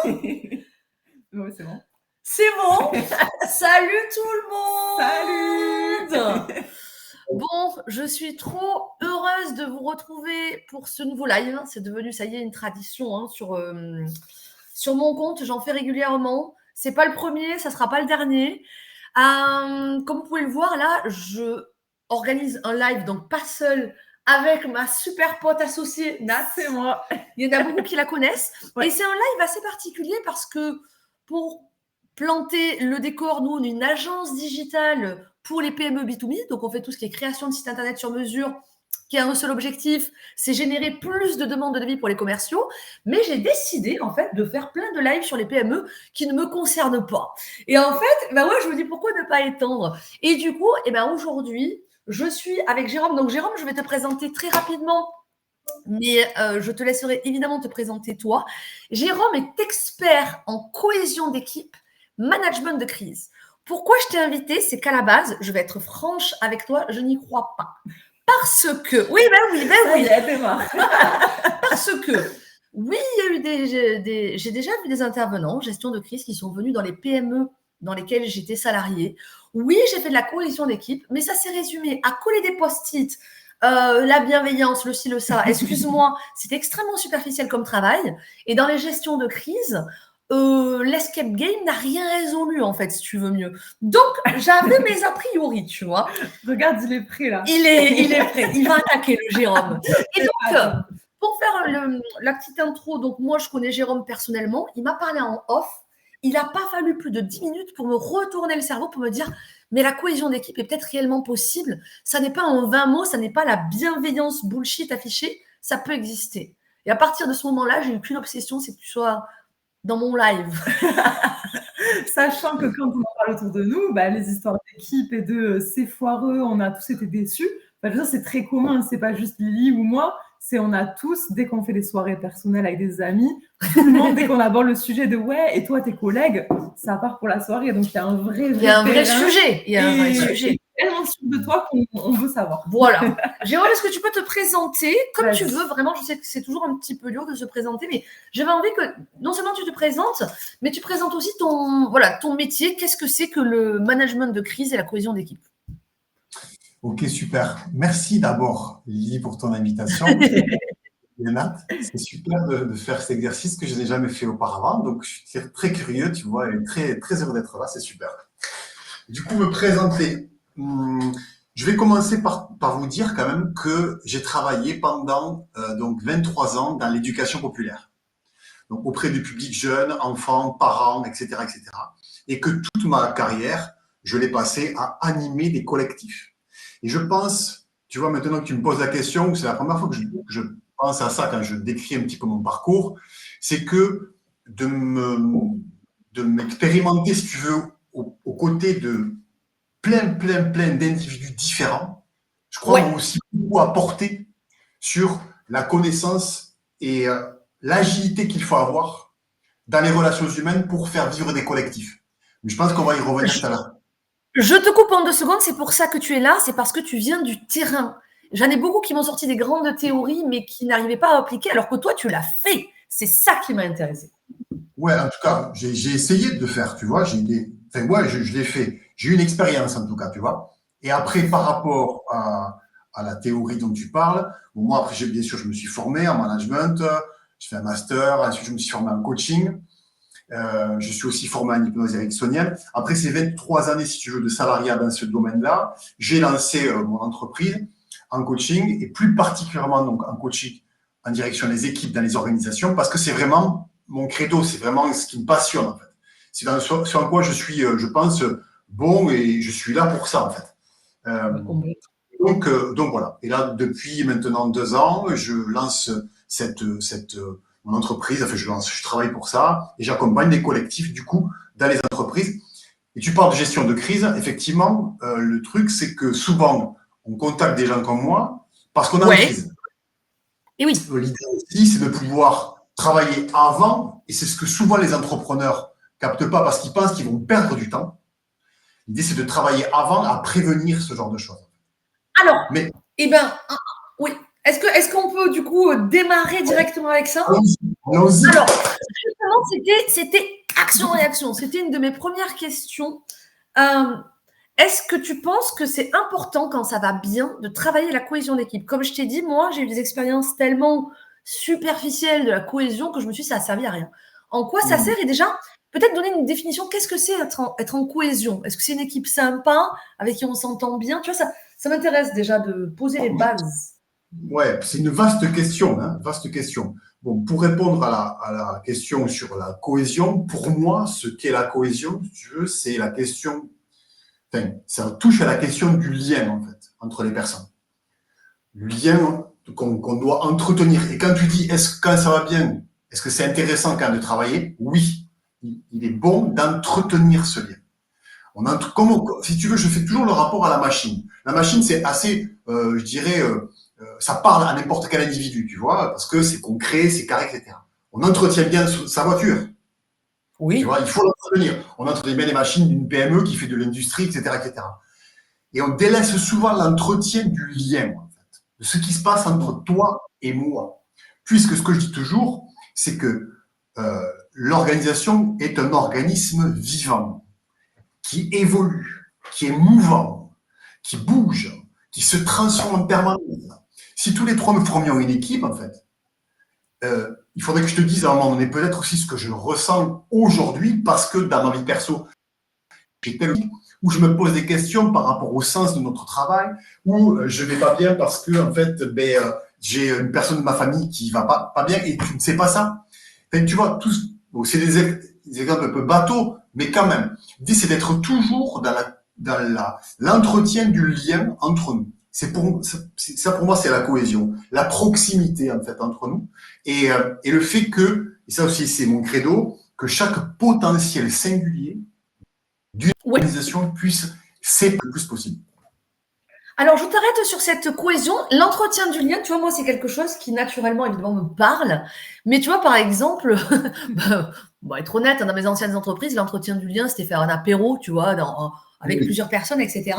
Ouais, c'est bon. C'est bon. Salut tout le monde. Salut. Bon, je suis trop heureuse de vous retrouver pour ce nouveau live. C'est devenu, ça y est, une tradition sur mon compte. J'en fais régulièrement. C'est pas le premier, ça sera pas le dernier. Comme vous pouvez le voir, là, je organise un live, donc pas seul, avec ma super pote associée, Nat. C'est moi. Il y en a beaucoup qui la connaissent. Ouais. Et c'est un live assez particulier parce que pour planter le décor, nous, on est une agence digitale pour les PME B2B. Donc, on fait tout ce qui est création de sites internet sur mesure, qui a un seul objectif, c'est générer plus de demandes de devis pour les commerciaux. Mais j'ai décidé, en fait, de faire plein de lives sur les PME qui ne me concernent pas. Et en fait, ouais, je me dis pourquoi ne pas étendre. Et du coup, aujourd'hui, je suis avec Jérôme. Donc, Jérôme, je vais te présenter très rapidement, mais je te laisserai évidemment te présenter toi. Jérôme est expert en cohésion d'équipe, management de crise. Pourquoi je t'ai invité? C'est qu'à la base, je vais être franche avec toi, je n'y crois pas. Parce que, oui, Elle démarre. Parce que, oui, il y a eu j'ai déjà vu des intervenants en gestion de crise qui sont venus dans les PME dans lesquelles j'étais salariée. Oui, j'ai fait de la cohésion d'équipe, mais ça s'est résumé à coller des post-it, la bienveillance, le ci, le ça. Excuse-moi, c'est extrêmement superficiel comme travail. Et dans les gestions de crise, l'escape game n'a rien résolu, en fait, si tu veux mieux. Donc, j'avais mes a priori, tu vois. Regarde, il est prêt, là. Il est prêt. Il va attaquer, le Jérôme. Et donc, pour faire la petite intro, donc moi, je connais Jérôme personnellement. Il m'a parlé en off. Il n'a pas fallu plus de 10 minutes pour me retourner le cerveau, pour me dire, mais la cohésion d'équipe est peut-être réellement possible. Ça n'est pas en 20 mots, ça n'est pas la bienveillance bullshit affichée. Ça peut exister. Et à partir de ce moment-là, j'ai eu qu'une obsession, c'est que tu sois dans mon live. Sachant que quand on en parle autour de nous, les histoires d'équipe et de c'est foireux, on a tous été déçus. Je veux dire, c'est très commun, c'est pas juste Lily ou moi, on a tous, dès qu'on fait des soirées personnelles avec des amis, tout le monde, dès qu'on aborde le sujet de ouais, et toi, tes collègues, ça part pour la soirée. Donc, il y a un vrai sujet. Il y a un vrai sujet. Tellement sûr de toi qu'on veut savoir. Voilà. Jérôme, est-ce que tu peux te présenter comme tu veux? Vraiment, je sais que c'est toujours un petit peu dur de se présenter, mais j'avais envie que non seulement tu te présentes, mais tu présentes aussi ton métier. Qu'est-ce que c'est que le management de crise et la cohésion d'équipe? Ok, super. Merci d'abord, Lily, pour ton invitation. Nat, c'est super de faire cet exercice que je n'ai jamais fait auparavant. Donc, je suis très curieux, tu vois, et très, très heureux d'être là. C'est super. Du coup, me présenter. Je vais commencer par vous dire quand même que j'ai travaillé pendant donc 23 ans dans l'éducation populaire. Donc, auprès du public jeune, enfants, parents, etc., etc. Et que toute ma carrière, je l'ai passée à animer des collectifs. Et je pense, tu vois, maintenant que tu me poses la question, c'est la première fois que je pense à ça quand je décris un petit peu mon parcours, c'est que de m'expérimenter, si tu veux, aux côtés de plein d'individus différents, je crois aussi beaucoup apporter sur la connaissance et l'agilité qu'il faut avoir dans les relations humaines pour faire vivre des collectifs. Mais je pense qu'on va y revenir tout à l'heure. Je te coupe en 2 secondes, c'est pour ça que tu es là, c'est parce que tu viens du terrain. J'en ai beaucoup qui m'ont sorti des grandes théories, mais qui n'arrivaient pas à appliquer, alors que toi, tu l'as fait. C'est ça qui m'a intéressé. Ouais, en tout cas, j'ai essayé de le faire, tu vois. Je l'ai fait. J'ai eu une expérience, en tout cas, tu vois. Et après, par rapport à la théorie dont tu parles, moi, après, bien sûr, je me suis formé en management, j'ai fait un master, ensuite, je me suis formé en coaching. Je suis aussi formé en hypnose ericksonienne. Après ces 23 années, si tu veux, de salariat dans ce domaine-là, j'ai lancé mon entreprise en coaching et plus particulièrement donc en coaching en direction des équipes dans les organisations parce que c'est vraiment mon credo, c'est vraiment ce qui me passionne en fait. C'est sur quoi je suis, je pense, bon et je suis là pour ça en fait. Donc voilà. Et là, depuis maintenant 2 ans, je lance mon entreprise, enfin je travaille pour ça et j'accompagne des collectifs du coup dans les entreprises. Et tu parles de gestion de crise, effectivement, le truc c'est que souvent on contacte des gens comme moi parce qu'on est en crise. Et oui. L'idée aussi c'est de pouvoir travailler avant et c'est ce que souvent les entrepreneurs captent pas parce qu'ils pensent qu'ils vont perdre du temps. L'idée c'est de travailler avant à prévenir ce genre de choses. Alors, oui. Est-ce qu'on peut du coup démarrer directement avec ça? Allons-y. Alors, justement, c'était action-réaction. C'était une de mes premières questions. Est-ce que tu penses que c'est important quand ça va bien de travailler la cohésion d'équipe? Comme je t'ai dit, moi, j'ai eu des expériences tellement superficielles de la cohésion que je me suis dit, ça n'a servi à rien. En quoi ça sert? Et déjà, peut-être donner une définition. Qu'est-ce que c'est être en cohésion? Est-ce que c'est une équipe sympa, avec qui on s'entend bien? Tu vois, ça m'intéresse déjà de poser les bases. Ouais, c'est une vaste question, hein, vaste question. Bon, pour répondre à la question sur la cohésion, pour moi, ce qu'est la cohésion, si tu veux, c'est la question, enfin, ça touche à la question du lien, en fait, entre les personnes. Le lien qu'on doit entretenir. Et quand tu dis, quand ça va bien, est-ce que c'est intéressant quand même de travailler? Oui, il est bon d'entretenir ce lien. Si tu veux, je fais toujours le rapport à la machine. La machine, c'est assez, je dirais, ça parle à n'importe quel individu, tu vois, parce que c'est concret, c'est carré, etc. On entretient bien sa voiture. Oui. Tu vois, il faut l'entretenir. On entretient bien les machines d'une PME qui fait de l'industrie, etc., etc. Et on délaisse souvent l'entretien du lien, en fait, de ce qui se passe entre toi et moi. Puisque ce que je dis toujours, c'est que l'organisation est un organisme vivant, qui évolue, qui est mouvant, qui bouge, qui se transforme en permanence. Si tous les trois nous formions une équipe, en fait, il faudrait que je te dise à un moment donné peut-être aussi ce que je ressens aujourd'hui, parce que dans ma vie perso, j'ai tellement où je me pose des questions par rapport au sens de notre travail, où je vais pas bien parce que en fait, j'ai une personne de ma famille qui va pas bien et tu ne sais pas ça. Enfin, tu vois, bon, c'est des exemples un peu bateaux, mais quand même, l'idée c'est d'être toujours dans l'entretien du lien entre nous. Ça pour moi, c'est la cohésion, la proximité en fait entre nous, et le fait que, et ça aussi c'est mon credo, que chaque potentiel singulier d'une organisation puisse s'épanouir le plus possible. Alors, je t'arrête sur cette cohésion. L'entretien du lien, tu vois, moi, c'est quelque chose qui, naturellement, évidemment, me parle. Mais tu vois, par exemple, bon, être honnête, dans mes anciennes entreprises, l'entretien du lien, c'était faire un apéro, tu vois, avec plusieurs personnes, etc.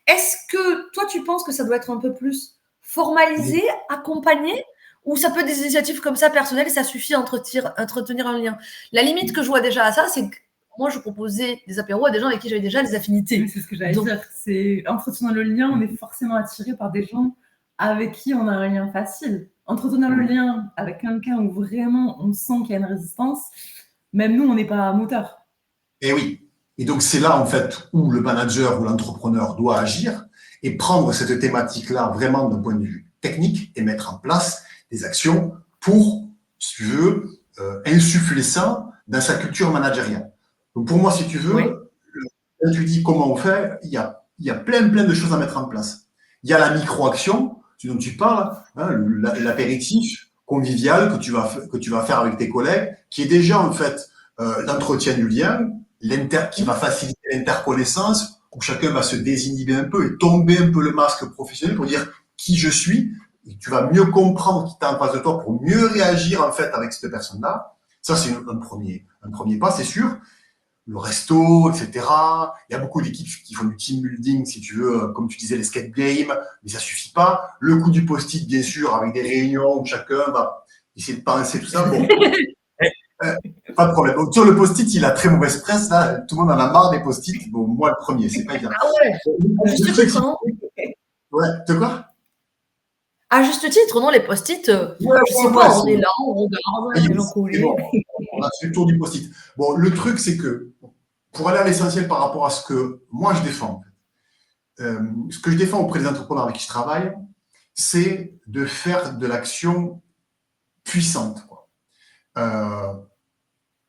Est-ce que toi, tu penses que ça doit être un peu plus formalisé, accompagné, ou ça peut être des initiatives comme ça, personnelles, et ça suffit à entretenir un lien? La limite que je vois déjà à ça, c'est que moi, je proposais des apéros à des gens avec qui j'avais déjà des affinités. Oui, c'est ce que j'allais dire. C'est entretenant le lien, on est forcément attiré par des gens avec qui on a un lien facile. Entretenir le lien avec quelqu'un où vraiment on sent qu'il y a une résistance, même nous, on n'est pas moteur. Et oui. Et donc, c'est là, en fait, où le manager ou l'entrepreneur doit agir et prendre cette thématique-là vraiment d'un point de vue technique et mettre en place des actions pour, si tu veux, insuffler ça dans sa culture managériale. Donc, pour moi, si tu veux, quand tu dis comment on fait, il y a plein de choses à mettre en place. Il y a la micro-action, ce dont tu parles, hein, l'apéritif convivial que tu vas faire avec tes collègues, qui est déjà, en fait, l'entretien du lien, qui va faciliter l'interconnaissance, où chacun va se désinhiber un peu et tomber un peu le masque professionnel pour dire qui je suis, et tu vas mieux comprendre qui t'es en face de toi pour mieux réagir, en fait, avec cette personne-là. Ça, c'est un premier pas, c'est sûr. Le resto, etc. Il y a beaucoup d'équipes qui font du team building, si tu veux, comme tu disais, les skate games, mais ça suffit pas. Le coup du post-it, bien sûr, avec des réunions où chacun va essayer de penser tout ça. Bon, pas de problème. Donc, sur le post-it, il a très mauvaise presse, là. Tout le monde en a marre des post-it. Bon, moi, le premier, c'est pas évident. Ah ouais, à juste titre, non? Ouais, de quoi? À juste titre, non, les post-it, je sais pas, on est là, on regarde, les gens collés. On a fait le tour du post-it. Bon, le truc, c'est que, pour aller à l'essentiel par rapport à ce que moi, je défends, ce que je défends auprès des entrepreneurs avec qui je travaille, c'est de faire de l'action puissante, quoi.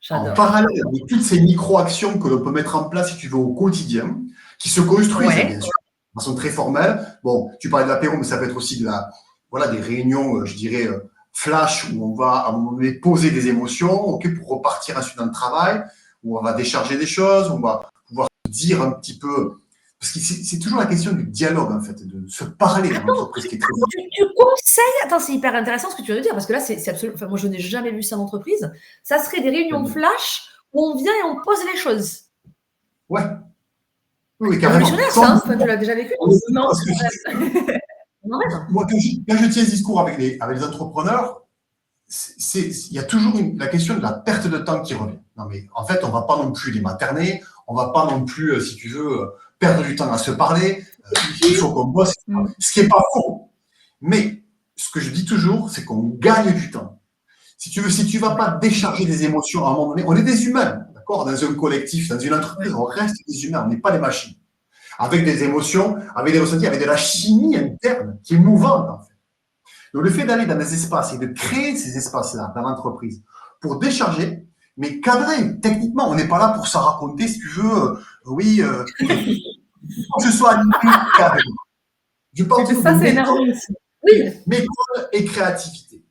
En parallèle de toutes ces micro-actions que l'on peut mettre en place, si tu veux, au quotidien, qui se construisent, bien sûr, de façon très formelle. Bon, tu parlais de l'apéro, mais ça peut être aussi des réunions, je dirais, flash, où on va, à un moment donné, poser des émotions, pour repartir ensuite dans le travail, où on va décharger des choses, où on va pouvoir dire un petit peu. Parce que c'est toujours la question du dialogue, en fait, de se parler dans l'entreprise qui est très importante. Tu conseilles, attends, c'est hyper intéressant ce que tu viens de dire, parce que là, c'est absolument, enfin, moi, je n'ai jamais vu ça en entreprise. Ça serait des réunions flash où on vient et on pose les choses. Ouais. Oui, carrément. Révolutionnaire, ça, hein, enfin, tu l'as déjà vécu? Non, parce que moi, quand je tiens ce discours avec les entrepreneurs, il y a toujours la question de la perte de temps qui revient. Non, mais en fait, on ne va pas non plus les materner, on ne va pas non plus, si tu veux, perdre du temps à se parler. Il faut qu'on bosse, ce qui n'est pas faux. Mais ce que je dis toujours, c'est qu'on gagne du temps. Si tu veux, si tu ne vas pas décharger des émotions à un moment donné, on est des humains, d'accord? Dans un collectif, dans une entreprise, on reste des humains, on n'est pas des machines. Avec des émotions, avec des ressentis, avec de la chimie interne qui est mouvante, en fait. Donc, le fait d'aller dans des espaces et de créer ces espaces-là dans l'entreprise pour décharger, mais cadrer, techniquement, on n'est pas là pour s'en raconter, si tu veux, que ce soit cadré. Je pense que ça, c'est énervant aussi. Oui. Méthode et créativité.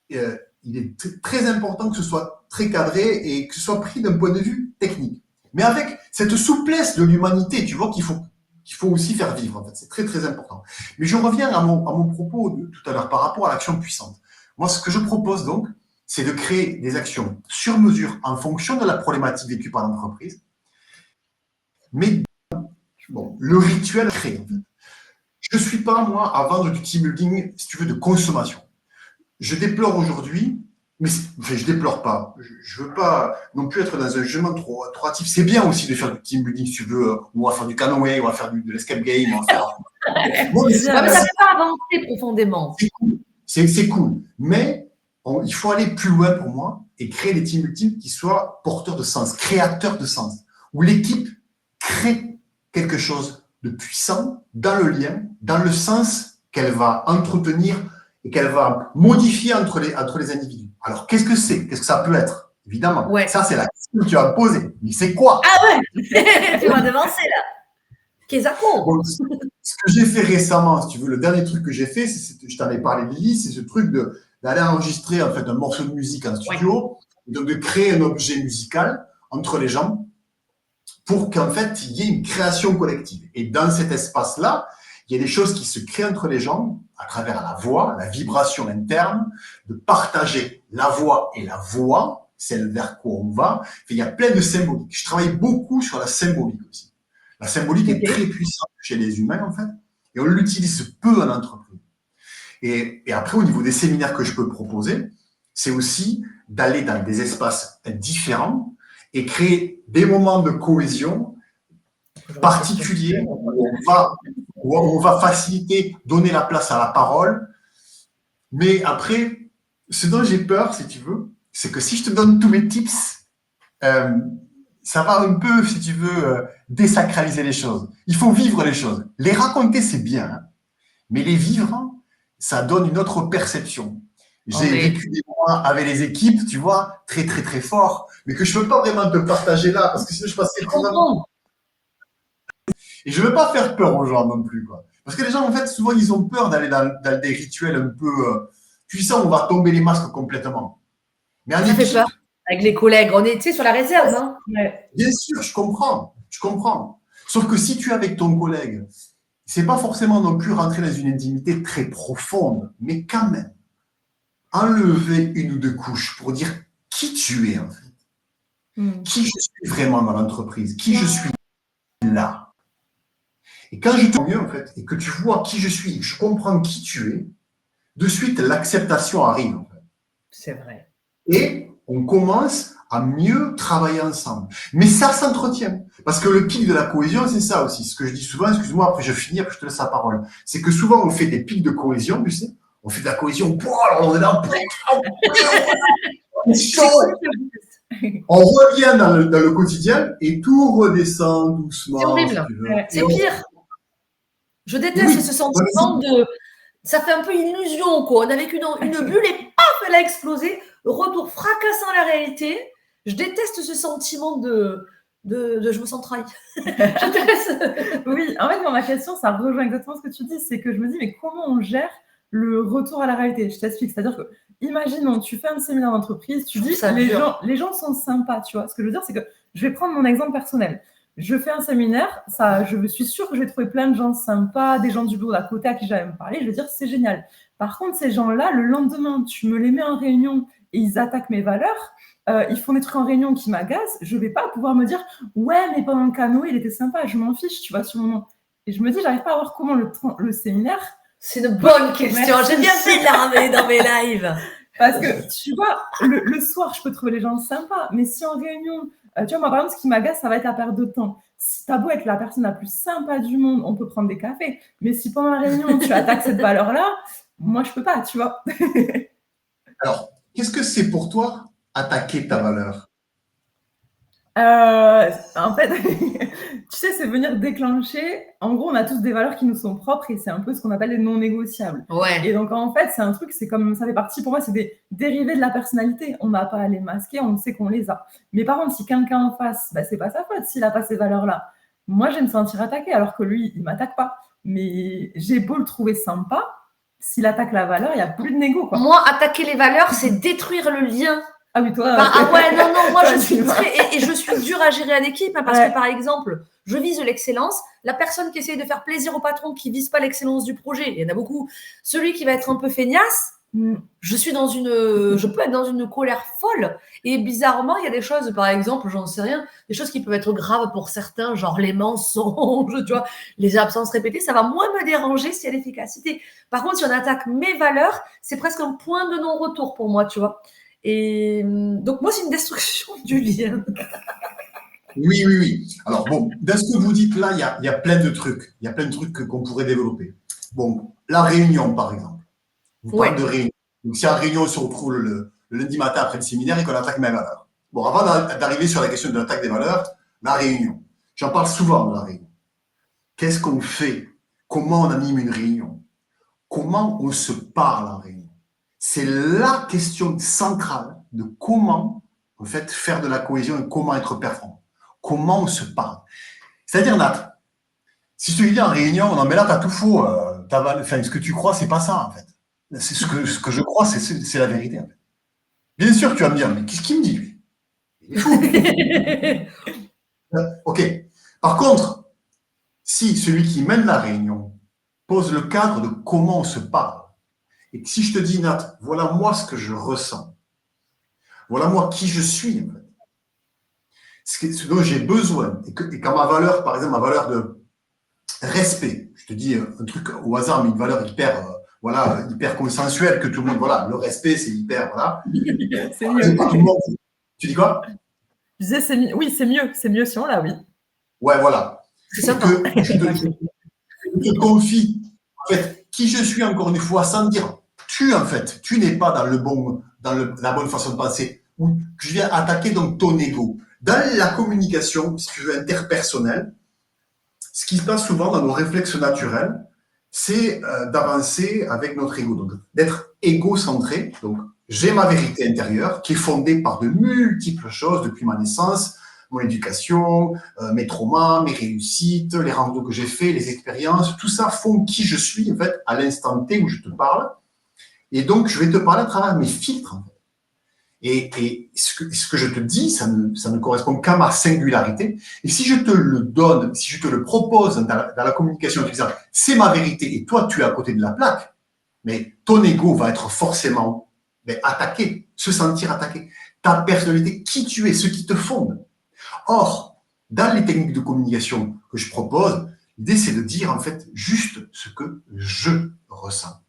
Il est très important que ce soit très cadré et que ce soit pris d'un point de vue technique. Mais avec cette souplesse de l'humanité, tu vois qu'il faut aussi faire vivre, en fait. C'est très, très important. Mais je reviens à mon propos de tout à l'heure par rapport à l'action puissante. Moi, ce que je propose donc, c'est de créer des actions sur mesure en fonction de la problématique vécue par l'entreprise. Mais bon, le rituel créé, en fait. Je ne suis pas, moi, à vendre du team building, si tu veux, de consommation. Je déplore aujourd'hui, mais je déplore pas. Je veux pas non plus être dans un jugement trop hâtif. C'est bien aussi de faire du team building, si tu veux. On va faire du canoë, on va faire de l'escape game. On va faire... Bon, mais ça ne fait pas avancer profondément. C'est cool. C'est cool. Mais il faut aller plus loin pour moi et créer des team building qui soient porteurs de sens, créateurs de sens, où l'équipe crée quelque chose de puissant dans le lien, dans le sens qu'elle va entretenir et qu'elle va modifier entre les individus. Alors, qu'est-ce que c'est? Qu'est-ce que ça peut être? Évidemment. Ouais. Ça, c'est la question que tu vas me poser. Mais c'est quoi? Ah ouais. Tu vas devancer, là. Qu'est-ce bon, ce que j'ai fait récemment, si tu veux, le dernier truc que j'ai fait, je t'en ai parlé, Lily, c'est ce truc d'aller enregistrer en fait, un morceau de musique en studio, donc de créer un objet musical entre les gens pour qu'en fait, il y ait une création collective. Et dans cet espace-là, il y a des choses qui se créent entre les gens à travers la voix, la vibration interne, de partager la voix et la voix, celle vers quoi on va. Il y a plein de symboliques. Je travaille beaucoup sur la symbolique aussi. La symbolique est très puissante chez les humains, en fait, et on l'utilise peu en entreprise. Et après, au niveau des séminaires que je peux proposer, c'est aussi d'aller dans des espaces différents et créer des moments de cohésion particuliers où on va faciliter, donner la place à la parole. Mais après, ce dont j'ai peur, si tu veux, c'est que si je te donne tous mes tips, ça va un peu, si tu veux, désacraliser les choses. Il faut vivre les choses. Les raconter, c'est bien, hein, mais les vivre, ça donne une autre perception. J'ai vécu des mois avec les équipes, tu vois, très, très, très fort, mais que je ne peux pas vraiment te partager là, parce que sinon je passe quelque chose. Et je ne veux pas faire peur aux gens non plus, quoi. Parce que les gens, en fait, souvent, ils ont peur d'aller dans des rituels un peu puissants où on va tomber les masques complètement. Mais ça fait peur. Avec les collègues, on est sur la réserve. Hein. Bien sûr, je comprends. Sauf que si tu es avec ton collègue, c'est pas forcément non plus rentrer dans une intimité très profonde, mais quand même, enlever une ou deux couches pour dire qui tu es, en fait. Qui je suis vraiment dans l'entreprise, qui je suis là. Et quand je te mieux, en fait, et que tu vois qui je suis, et que je comprends qui tu es, de suite, l'acceptation arrive, en fait. C'est vrai. Et on commence à mieux travailler ensemble. Mais ça s'entretient. Parce que le pic de la cohésion, c'est ça aussi. Ce que je dis souvent, excuse-moi, après je finis, après je te laisse la parole. C'est que souvent, on fait des pics de cohésion, tu sais. On fait de la cohésion, on est là, on revient dans le quotidien et tout redescend doucement. C'est horrible. C'est pire. Je déteste ce sentiment de... Ça fait un peu illusion, quoi. On a vécu dans une bulle et paf, elle a explosé. Retour fracassant à la réalité. Je déteste ce sentiment de je me sens trahi. Oui, en fait, dans ma question, ça rejoint exactement ce que tu dis. C'est que je me dis, mais comment on gère le retour à la réalité? Je t'explique. C'est-à-dire que, imaginons, tu fais un séminaire d'entreprise, tu dis, les gens sont sympas, tu vois. Ce que je veux dire, c'est que je vais prendre mon exemple personnel. Je fais un séminaire, je suis sûre que je vais trouver plein de gens sympas, des gens du bureau d'à côté à qui j'avais me parler. Je vais dire, c'est génial. Par contre, ces gens-là, le lendemain, tu me les mets en réunion et ils attaquent mes valeurs. Ils font des trucs en réunion qui m'agacent. Je ne vais pas pouvoir me dire, ouais, mais pendant le canoë, il était sympa. Je m'en fiche, tu vois, sur le moment. Et je me dis, j'arrive pas à voir comment le séminaire. C'est une bonne question. J'ai bien fait de la ramener dans mes lives. Parce que, tu vois, le soir, je peux trouver les gens sympas, mais si en réunion, tu vois, moi, par exemple, ce qui m'agace, ça va être la perte de temps. Si t'as beau être la personne la plus sympa du monde, on peut prendre des cafés, mais si pendant la réunion, tu attaques cette valeur-là, moi, je peux pas, tu vois. Alors, qu'est-ce que c'est pour toi attaquer ta valeur? En fait, tu sais, c'est venir déclencher. En gros, on a tous des valeurs qui nous sont propres et c'est un peu ce qu'on appelle les non négociables. Et Ouais. donc, en fait, c'est un truc, c'est comme ça fait partie, pour moi, c'est des dérivés de la personnalité. On n'a pas à les masquer, on sait qu'on les a. Mais par contre, si quelqu'un en face, bah, c'est pas sa faute s'il a pas ces valeurs-là. Moi, je vais me sentir attaquée alors que lui, il m'attaque pas. Mais j'ai beau le trouver sympa, s'il attaque la valeur, il n'y a plus de négo, quoi. Moi, attaquer les valeurs, c'est détruire le lien. Ah oui, toi. Enfin, ah ouais, non, moi, toi, je suis tu vois. très. Et je suis dure à gérer en équipe, hein, parce Ouais. que, par exemple, je vise l'excellence. La personne qui essaye de faire plaisir au patron, qui vise pas l'excellence du projet, il y en a beaucoup. Celui qui va être un peu feignace, Mm. je peux être dans une colère folle. Et bizarrement, il y a des choses, par exemple, j'en sais rien, des choses qui peuvent être graves pour certains, genre les mensonges, tu vois, les absences répétées, ça va moins me déranger s'il y a l'efficacité. Par contre, si on attaque mes valeurs, c'est presque un point de non-retour pour moi, tu vois. Et donc, moi, c'est une destruction du lien. Oui. Alors bon, dans ce que vous dites là, il y a plein de trucs. Il y a plein de trucs qu'on pourrait développer. Bon, la réunion, par exemple. Vous parlez de Ouais. réunion. Donc, si en réunion, on se retrouve le lundi matin après le séminaire et qu'on attaque mes valeurs. Bon, avant d'arriver sur la question de l'attaque des valeurs, la réunion. J'en parle souvent de la réunion. Qu'est-ce qu'on fait? Comment on anime une réunion? Comment on se parle en réunion? C'est la question centrale de comment, en fait, faire de la cohésion et comment être performant. Comment on se parle. C'est-à-dire, Nat, si je te dis en réunion, non mais là, t'as tout faux. Enfin, ce que tu crois, c'est pas ça, en fait. C'est ce que je crois, c'est la vérité, en fait. Bien sûr, tu vas me dire, mais qu'est-ce qu'il me dit, lui? Il est fou. Ok. Par contre, si celui qui mène la réunion pose le cadre de comment on se parle, et que si je te dis, Nat, voilà moi ce que je ressens, voilà moi qui je suis, en fait, ce dont j'ai besoin, et quand ma valeur, par exemple, ma valeur de respect, je te dis un truc au hasard, mais une valeur hyper, voilà, hyper consensuelle, que tout le monde, voilà, le respect, c'est hyper, voilà. C'est mieux. Tout le monde, tu dis quoi? Je disais, c'est mieux. Oui, c'est mieux si on l'a, oui. Ouais, voilà. C'est Et sympa. que je te confie, en fait, qui je suis encore une fois, sans dire en fait, tu n'es pas dans la bonne façon de penser, ou je viens attaquer donc ton ego. Dans la communication, si tu veux, interpersonnelle, ce qui se passe souvent dans nos réflexes naturels, c'est d'avancer avec notre ego, donc d'être égocentré. Donc, j'ai ma vérité intérieure qui est fondée par de multiples choses depuis ma naissance, mon éducation, mes traumas, mes réussites, les rencontres que j'ai fait, les expériences, tout ça font qui je suis en fait à l'instant T où je te parle. Et donc, je vais te parler à travers mes filtres. En fait. Et ce que je te dis, ça ne correspond qu'à ma singularité. Et si je te le donne, si je te le propose dans la communication, en disant c'est ma vérité et toi tu es à côté de la plaque, mais ton ego va être forcément attaqué, se sentir attaqué. Ta personnalité, qui tu es, ce qui te fonde. Or, dans les techniques de communication que je propose, l'idée c'est de dire en fait juste ce que je ressens,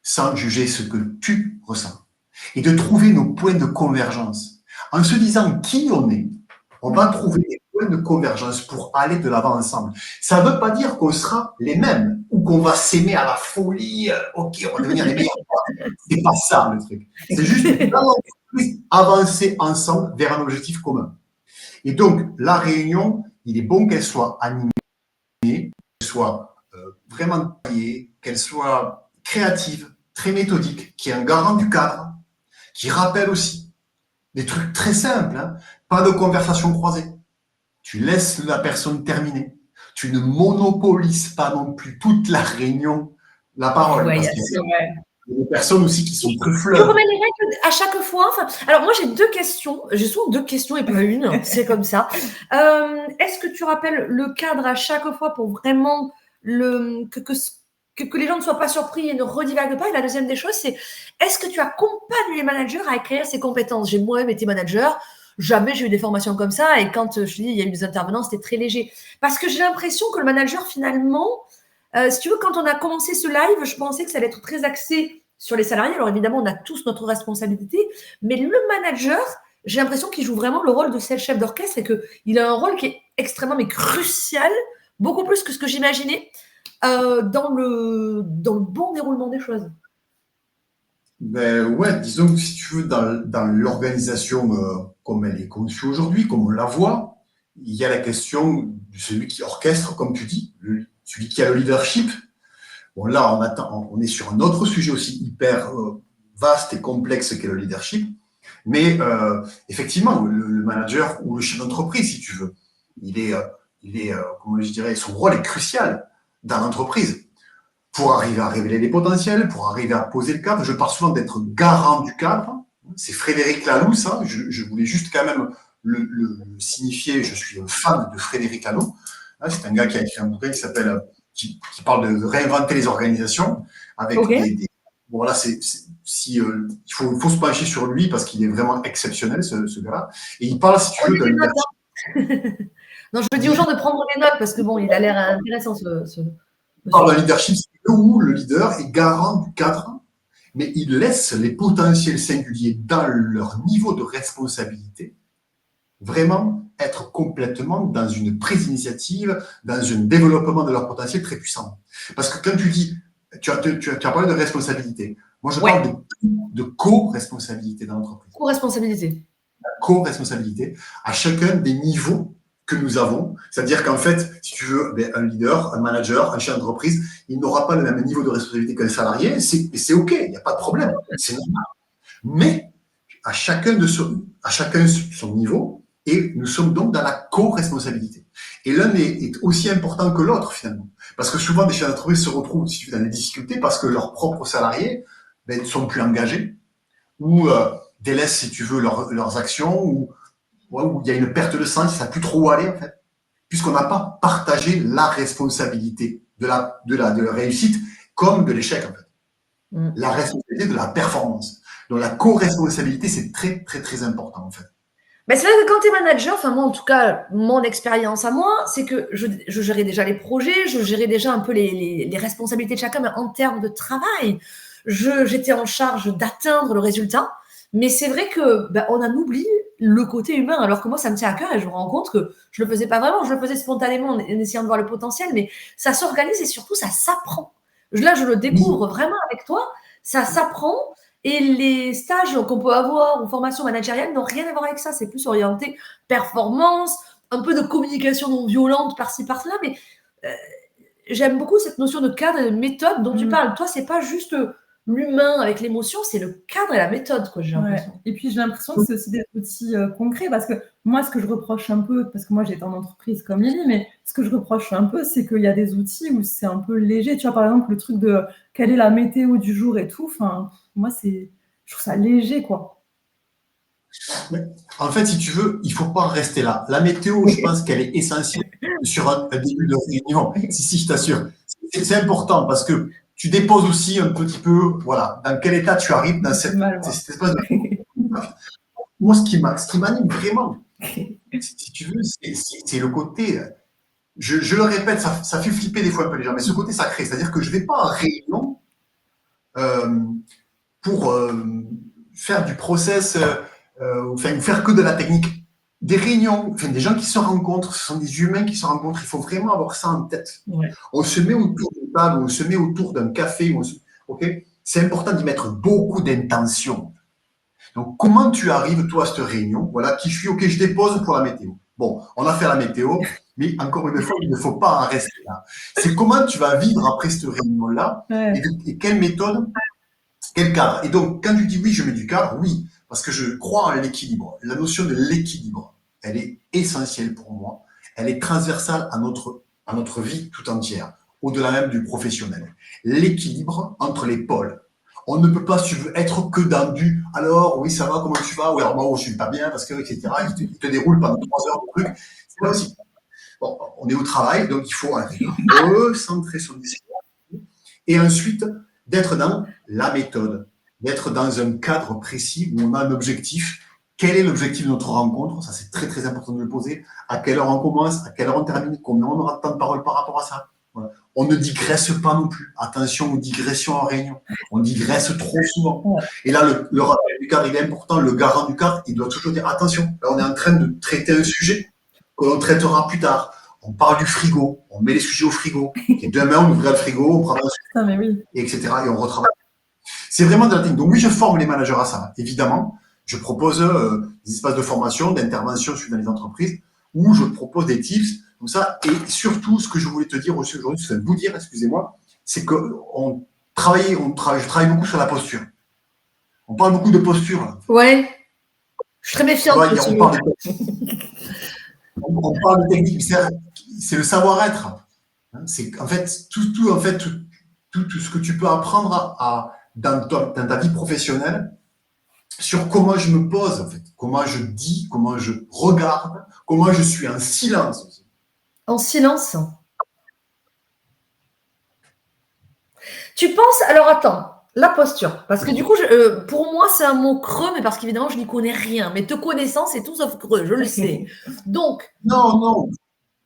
sans juger ce que tu ressens. Et de trouver nos points de convergence. En se disant qui on est, on va trouver des points de convergence pour aller de l'avant ensemble. Ça ne veut pas dire qu'on sera les mêmes ou qu'on va s'aimer à la folie, ok, on va devenir les meilleurs. C'est pas ça le truc. C'est juste avancer ensemble vers un objectif commun. Et donc, la réunion, il est bon qu'elle soit animée, qu'elle soit vraiment taillée, qu'elle soit créative, très méthodique, qui est un garant du cadre, qui rappelle aussi des trucs très simples, hein. Pas de conversation croisée. Tu laisses la personne terminer. Tu ne monopolises pas non plus toute la réunion, la parole. Ouais, parce qu'il y a des personnes aussi qui sont très Tu fleuves. remets les règles à chaque fois. Enfin, alors moi j'ai deux questions. J'ai souvent deux questions et pas une. C'est comme ça. Est-ce que tu rappelles le cadre à chaque fois pour vraiment que les gens ne soient pas surpris et ne redivaguent pas? Et la deuxième des choses, c'est est-ce que tu accompagnes les managers à acquérir ces compétences? J'ai moi-même été manager. Jamais j'ai eu des formations comme ça. Et quand je dis il y a eu des intervenants, c'était très léger. Parce que j'ai l'impression que le manager finalement, si tu veux, quand on a commencé ce live, je pensais que ça allait être très axé sur les salariés. Alors évidemment, on a tous notre responsabilité, mais le manager, j'ai l'impression qu'il joue vraiment le rôle de ce chef d'orchestre et qu'il a un rôle qui est extrêmement mais crucial, beaucoup plus que ce que j'imaginais dans le bon déroulement des choses. Ben ouais, disons que si tu veux, dans l'organisation comme elle est conçue aujourd'hui, comme on la voit, il y a la question de celui qui orchestre, comme tu dis, celui qui a le leadership. Bon, là, on est sur un autre sujet aussi hyper vaste et complexe qu'est le leadership. Mais effectivement, le manager ou le chef d'entreprise, si tu veux, comment je dirais, son rôle est crucial dans l'entreprise pour arriver à révéler les potentiels, pour arriver à poser le cadre. Je parle souvent d'être garant du cadre. C'est Frédéric Laloux, ça. Je voulais juste quand même le signifier. Je suis un fan de Frédéric Laloux. C'est un gars qui a écrit un bouquin qui parle de réinventer les organisations avec bon, là, il faut se pencher sur lui parce qu'il est vraiment exceptionnel, ce gars-là. Et il parle, si tu veux, d'un leadership. Non, je dis aux gens de prendre des notes parce que bon, il a l'air intéressant, Il parle d'un leadership où le leader est garant du cadre, mais il laisse les potentiels singuliers dans leur niveau de responsabilité vraiment être complètement dans une prise d'initiative, dans un développement de leur potentiel très puissant. Parce que quand tu dis, tu as parlé de responsabilité. Moi, je parle de co-responsabilité dans l'entreprise. Co-responsabilité. La co-responsabilité à chacun des niveaux que nous avons. C'est-à-dire qu'en fait, si tu veux, un leader, un manager, un chef d'entreprise, il n'aura pas le même niveau de responsabilité qu'un salarié. C'est OK, il n'y a pas de problème. C'est normal. Mais à chacun son niveau, et nous sommes donc dans la co-responsabilité. Et l'un est aussi important que l'autre, finalement. Parce que souvent, des chefs d'entreprise se retrouvent dans des difficultés parce que leurs propres salariés ne sont plus engagés ou délaissent, si tu veux, leurs actions ou il y a une perte de sens, ça ne plus trop où aller, en fait, puisqu'on n'a pas partagé la responsabilité de la réussite comme de l'échec, en fait. La responsabilité de la performance. Donc, la co-responsabilité, c'est très, très, très important, en fait. Mais c'est vrai que quand tu es manager, enfin moi en tout cas, mon expérience à moi, c'est que je gérais déjà les projets, je gérais déjà un peu les responsabilités de chacun, mais en termes de travail, j'étais en charge d'atteindre le résultat. Mais c'est vrai que on en oublie le côté humain, alors que moi ça me tient à cœur et je me rends compte que je le faisais pas vraiment, je le faisais spontanément en essayant de voir le potentiel, mais ça s'organise et surtout ça s'apprend. Là, je le découvre vraiment avec toi, ça s'apprend. Et les stages qu'on peut avoir en formation managériale n'ont rien à voir avec ça. C'est plus orienté performance, un peu de communication non violente par-ci, par-là. Mais j'aime beaucoup cette notion de cadre et de méthode dont tu parles. Toi, c'est pas juste l'humain avec l'émotion, c'est le cadre et la méthode, quoi, j'ai l'impression. Et puis, j'ai l'impression que c'est aussi des outils concrets parce que moi, ce que je reproche un peu, parce que moi, j'étais en entreprise comme Lily, mais ce que je reproche un peu, c'est qu'il y a des outils où c'est un peu léger. Tu vois, par exemple, le truc de quelle est la météo du jour et tout. Enfin, moi, je trouve ça léger, quoi. Mais, en fait, si tu veux, il ne faut pas rester là. La météo, je pense qu'elle est essentielle sur un début de réunion. Si, je t'assure. C'est important parce que tu déposes aussi un petit peu, voilà, dans quel état tu arrives dans cette espèce de... Moi, ce qui m'anime vraiment, si tu veux, c'est le côté... Je le répète, ça fait flipper des fois un peu les gens, mais ce côté sacré, c'est-à-dire que je ne vais pas en réunion pour faire du process, faire que de la technique. Des réunions, des gens qui se rencontrent, ce sont des humains qui se rencontrent, il faut vraiment avoir ça en tête. On se met autour d'une table, on se met autour d'un café, c'est important d'y mettre beaucoup d'intention. Donc, comment tu arrives, toi, à cette réunion? Voilà, qui je suis, OK, je dépose pour la météo. Bon, on a fait la météo, mais encore une fois, il ne faut pas en rester là. C'est comment tu vas vivre après cette réunion-là et quelle méthode, quel cadre. Et donc, quand tu dis oui, je mets du cadre, oui, parce que je crois en l'équilibre. La notion de l'équilibre, elle est essentielle pour moi. Elle est transversale à notre vie tout entière, au-delà même du professionnel. L'équilibre entre les pôles. On ne peut pas, si tu veux, être que dans du « alors, oui, ça va, comment tu vas ?» ou « alors, moi, je ne suis pas bien, parce que, etc. » Il te déroule pendant 3 heures de truc. C'est pas aussi. Bon, on est au travail, donc il faut recentrer son discours. Et ensuite, d'être dans la méthode, d'être dans un cadre précis où on a un objectif. Quel est l'objectif de notre rencontre? Ça, c'est très, très important de le poser. À quelle heure on commence? À quelle heure on termine? Combien on aura de temps de parole par rapport à ça? Voilà. On ne digresse pas non plus. Attention aux digressions en réunion. On digresse trop souvent. Ouais. Et là, le rappel du cadre, il est important. Le garant du cadre, il doit toujours dire attention, là, on est en train de traiter un sujet que l'on traitera plus tard. On parle du frigo, on met les sujets au frigo. Et demain, on ouvrira le frigo, on prendra un sujet, Putain, mais oui. etc. Et on retravaille. C'est vraiment de la technique. Donc oui, je forme les managers à ça, évidemment. Je propose des espaces de formation, d'intervention dans les entreprises, où je propose des tips comme ça. Et surtout, ce que je voulais te dire aussi aujourd'hui, ce que je voulais vous dire, excusez-moi, c'est que je travaille beaucoup sur la posture. On parle beaucoup de posture. Là. Ouais. Je suis très méfiante. On parle de technique, c'est le savoir-être. C'est en fait tout ce que tu peux apprendre dans ta vie professionnelle sur comment je me pose, en fait, comment je dis, comment je regarde, comment je suis en silence aussi. En silence. Tu penses, alors attends, la posture, parce que du coup, pour moi, c'est un mot creux, mais parce qu'évidemment, je n'y connais rien. Mais te connaissant, c'est tout sauf creux, je le sais. Donc. Non.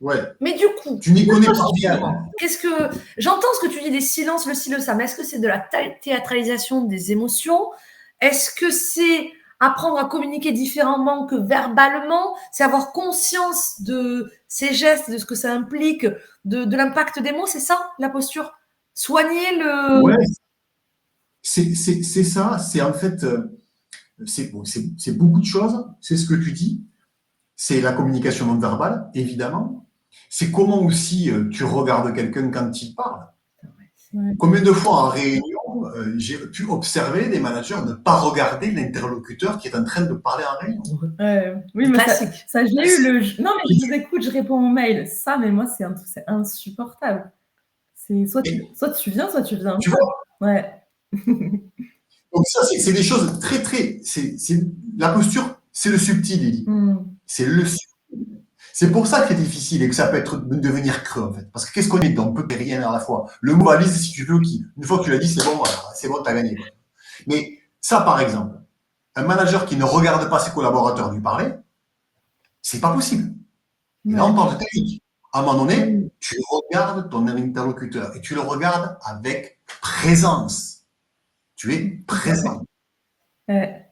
Ouais. Mais du coup, tu n'y connais pas bien. Qu'est-ce que j'entends ce que tu dis des silences, le ci, le ça, mais est-ce que c'est de la théâtralisation des émotions? Est-ce que c'est apprendre à communiquer différemment que verbalement? C'est avoir conscience de ces gestes, de ce que ça implique, de l'impact des mots, c'est ça, la posture? Soigner le. Ouais, c'est ça, c'est en fait, c'est beaucoup de choses, c'est ce que tu dis, c'est la communication non verbale, évidemment. C'est comment aussi tu regardes quelqu'un quand il parle. Ouais. Combien de fois en réunion, j'ai pu observer des managers ne pas regarder l'interlocuteur qui est en train de parler en réunion. Oui, mais ça je l'ai eu. Non, mais je vous écoute, je réponds aux mails. Ça, mais moi, c'est insupportable. C'est soit tu viens, soit tu viens. Tu vois? Ouais. Donc ça, c'est des choses très, très... la posture, c'est le subtil, Lily. C'est le subtil. C'est pour ça que c'est difficile et que ça peut devenir creux, en fait. Parce que qu'est-ce qu'on est dedans? On peut rien à la fois. Le mot valise, si tu veux, une fois que tu l'as dit, c'est bon, voilà, c'est bon, t'as gagné. Quoi. Mais ça, par exemple, un manager qui ne regarde pas ses collaborateurs lui parler, c'est pas possible. Et là, on parle de technique. À un moment donné, tu regardes ton interlocuteur et tu le regardes avec présence. Tu es présent. Mais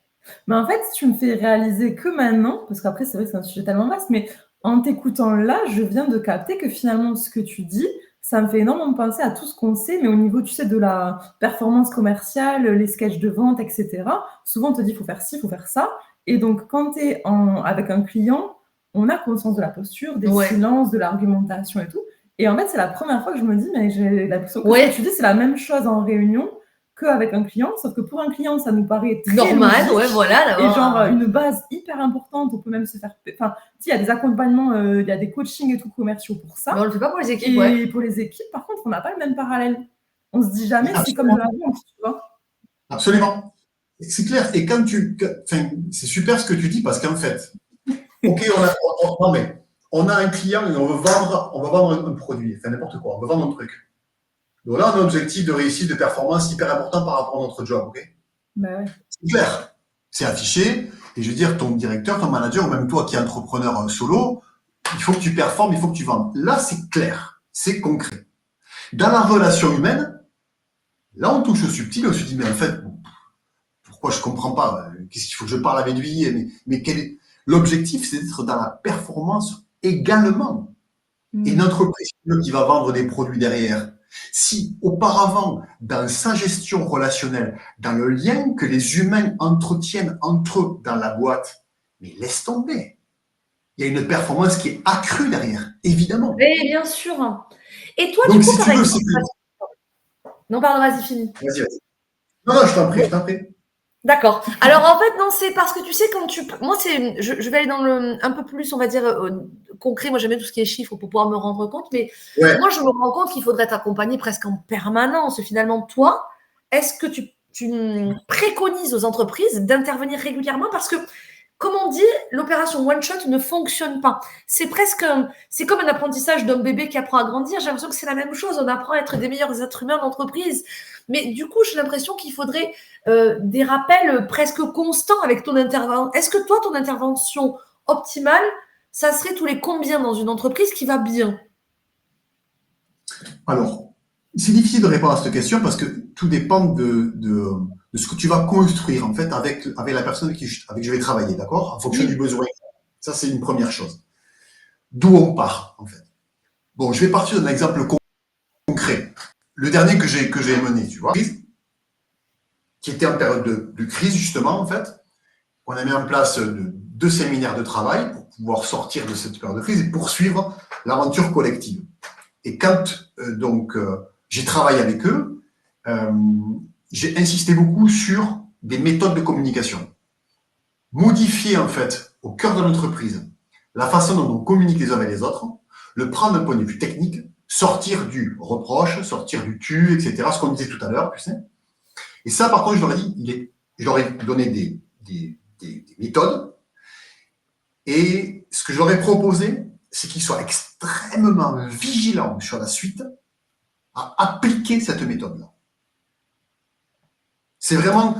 en fait, tu me fais réaliser que maintenant, parce qu'après, c'est vrai que c'est un sujet tellement vaste, mais en t'écoutant là, je viens de capter que finalement, ce que tu dis, ça me fait énormément penser à tout ce qu'on sait, mais au niveau, tu sais, de la performance commerciale, les sketchs de vente, etc. Souvent, on te dit, il faut faire ci, il faut faire ça. Et donc, quand tu es avec un client, on a conscience de la posture, des silences, de l'argumentation et tout. Et en fait, c'est la première fois que je me dis, mais j'ai l'impression que ce que tu dis, c'est la même chose en réunion qu'avec un client, sauf que pour un client, ça nous paraît très normal, logique, voilà. Et genre une base hyper importante, on peut même se faire... Enfin, il y a des accompagnements, il y a des coachings et tout commerciaux pour ça. Mais on le fait pas pour les équipes, Et pour les équipes, par contre, on n'a pas le même parallèle. On se dit jamais, c'est comme de la vente, tu vois. Absolument. C'est clair. Et quand c'est super ce que tu dis parce qu'en fait, ok, on a un client et on veut vendre un produit, enfin n'importe quoi, on veut vendre un truc. Donc là, on a un objectif de réussite, de performance hyper important par rapport à notre job, ok? C'est clair. C'est affiché. Et je veux dire, ton directeur, ton manager, ou même toi qui es entrepreneur solo, il faut que tu performes, il faut que tu vendes. Là, c'est clair. C'est concret. Dans la relation humaine, là, on touche au subtil, on se dit, mais en fait, pourquoi je ne comprends pas? Qu'est-ce qu'il faut que je parle avec lui? Mais l'objectif, c'est d'être dans la performance également. Et une entreprise qui va vendre des produits derrière, si auparavant, dans sa gestion relationnelle, dans le lien que les humains entretiennent entre eux dans la boîte, mais laisse tomber. Il y a une performance qui est accrue derrière, évidemment. Oui, bien sûr. Et toi, donc, du coup, si par exemple... Non, pardon, vas-y, finis. Vas-y. Non, je t'en prie. D'accord. Alors, en fait, non, c'est parce que tu sais, moi, je vais aller dans un peu plus, on va dire, concret. Moi, j'aime bien tout ce qui est chiffres pour pouvoir me rendre compte. Mais moi, je me rends compte qu'il faudrait t'accompagner presque en permanence. Finalement, toi, est-ce que tu préconises aux entreprises d'intervenir régulièrement? Parce que, comme on dit, l'opération One Shot ne fonctionne pas. C'est comme un apprentissage d'un bébé qui apprend à grandir. J'ai l'impression que c'est la même chose. On apprend à être des meilleurs êtres humains d'entreprise. Mais du coup, j'ai l'impression qu'il faudrait des rappels presque constants avec ton intervention. Est-ce que toi, ton intervention optimale, ça serait tous les combien dans une entreprise qui va bien? Alors, c'est difficile de répondre à cette question parce que tout dépend de ce que tu vas construire en fait avec la personne avec qui je vais travailler, d'accord? En fonction du besoin. Ça, c'est une première chose. D'où on part, en fait. Bon, je vais partir d'un exemple concret. Le dernier que j'ai mené, tu vois, qui était en période de crise, justement, en fait. On a mis en place 2 séminaires de travail pour pouvoir sortir de cette période de crise et poursuivre l'aventure collective. Et quand j'ai travaillé avec eux, j'ai insisté beaucoup sur des méthodes de communication. Modifier en fait au cœur de l'entreprise la façon dont on communique les uns avec les autres, le prendre d'un point de vue technique, sortir du reproche, sortir du tu, etc. Ce qu'on disait tout à l'heure, tu sais. Et ça, par contre, je leur ai donné des méthodes. Et ce que je leur ai proposé, c'est qu'ils soient extrêmement vigilants sur la suite à appliquer cette méthode-là. C'est vraiment,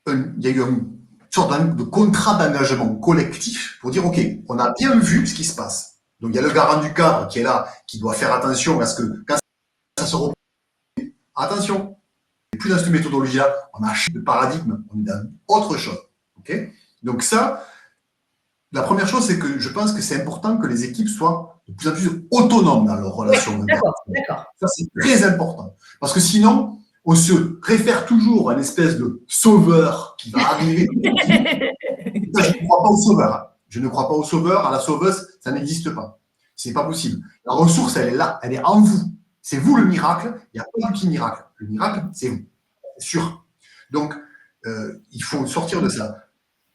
il y a eu une sorte de contrat d'engagement collectif pour dire, OK, on a bien vu ce qui se passe. Donc, il y a le garant du cadre qui est là, qui doit faire attention à ce que, quand ça se reproduit, attention, on n'est plus dans cette méthodologie-là, on a changé de paradigme, on est dans autre chose. OK? Donc ça, la première chose, c'est que je pense que c'est important que les équipes soient de plus en plus autonomes dans leurs relations. Oui, d'accord. Ça, c'est très important. Parce que sinon, on se réfère toujours à une espèce de sauveur qui va arriver. Ça, je ne crois pas au sauveur. Je ne crois pas au sauveur, à la sauveuse, ça n'existe pas. C'est pas possible. La ressource, elle est là, elle est en vous. C'est vous le miracle, il n'y a pas de petit miracle. Le miracle, c'est vous, c'est sûr. Donc, il faut sortir de ça.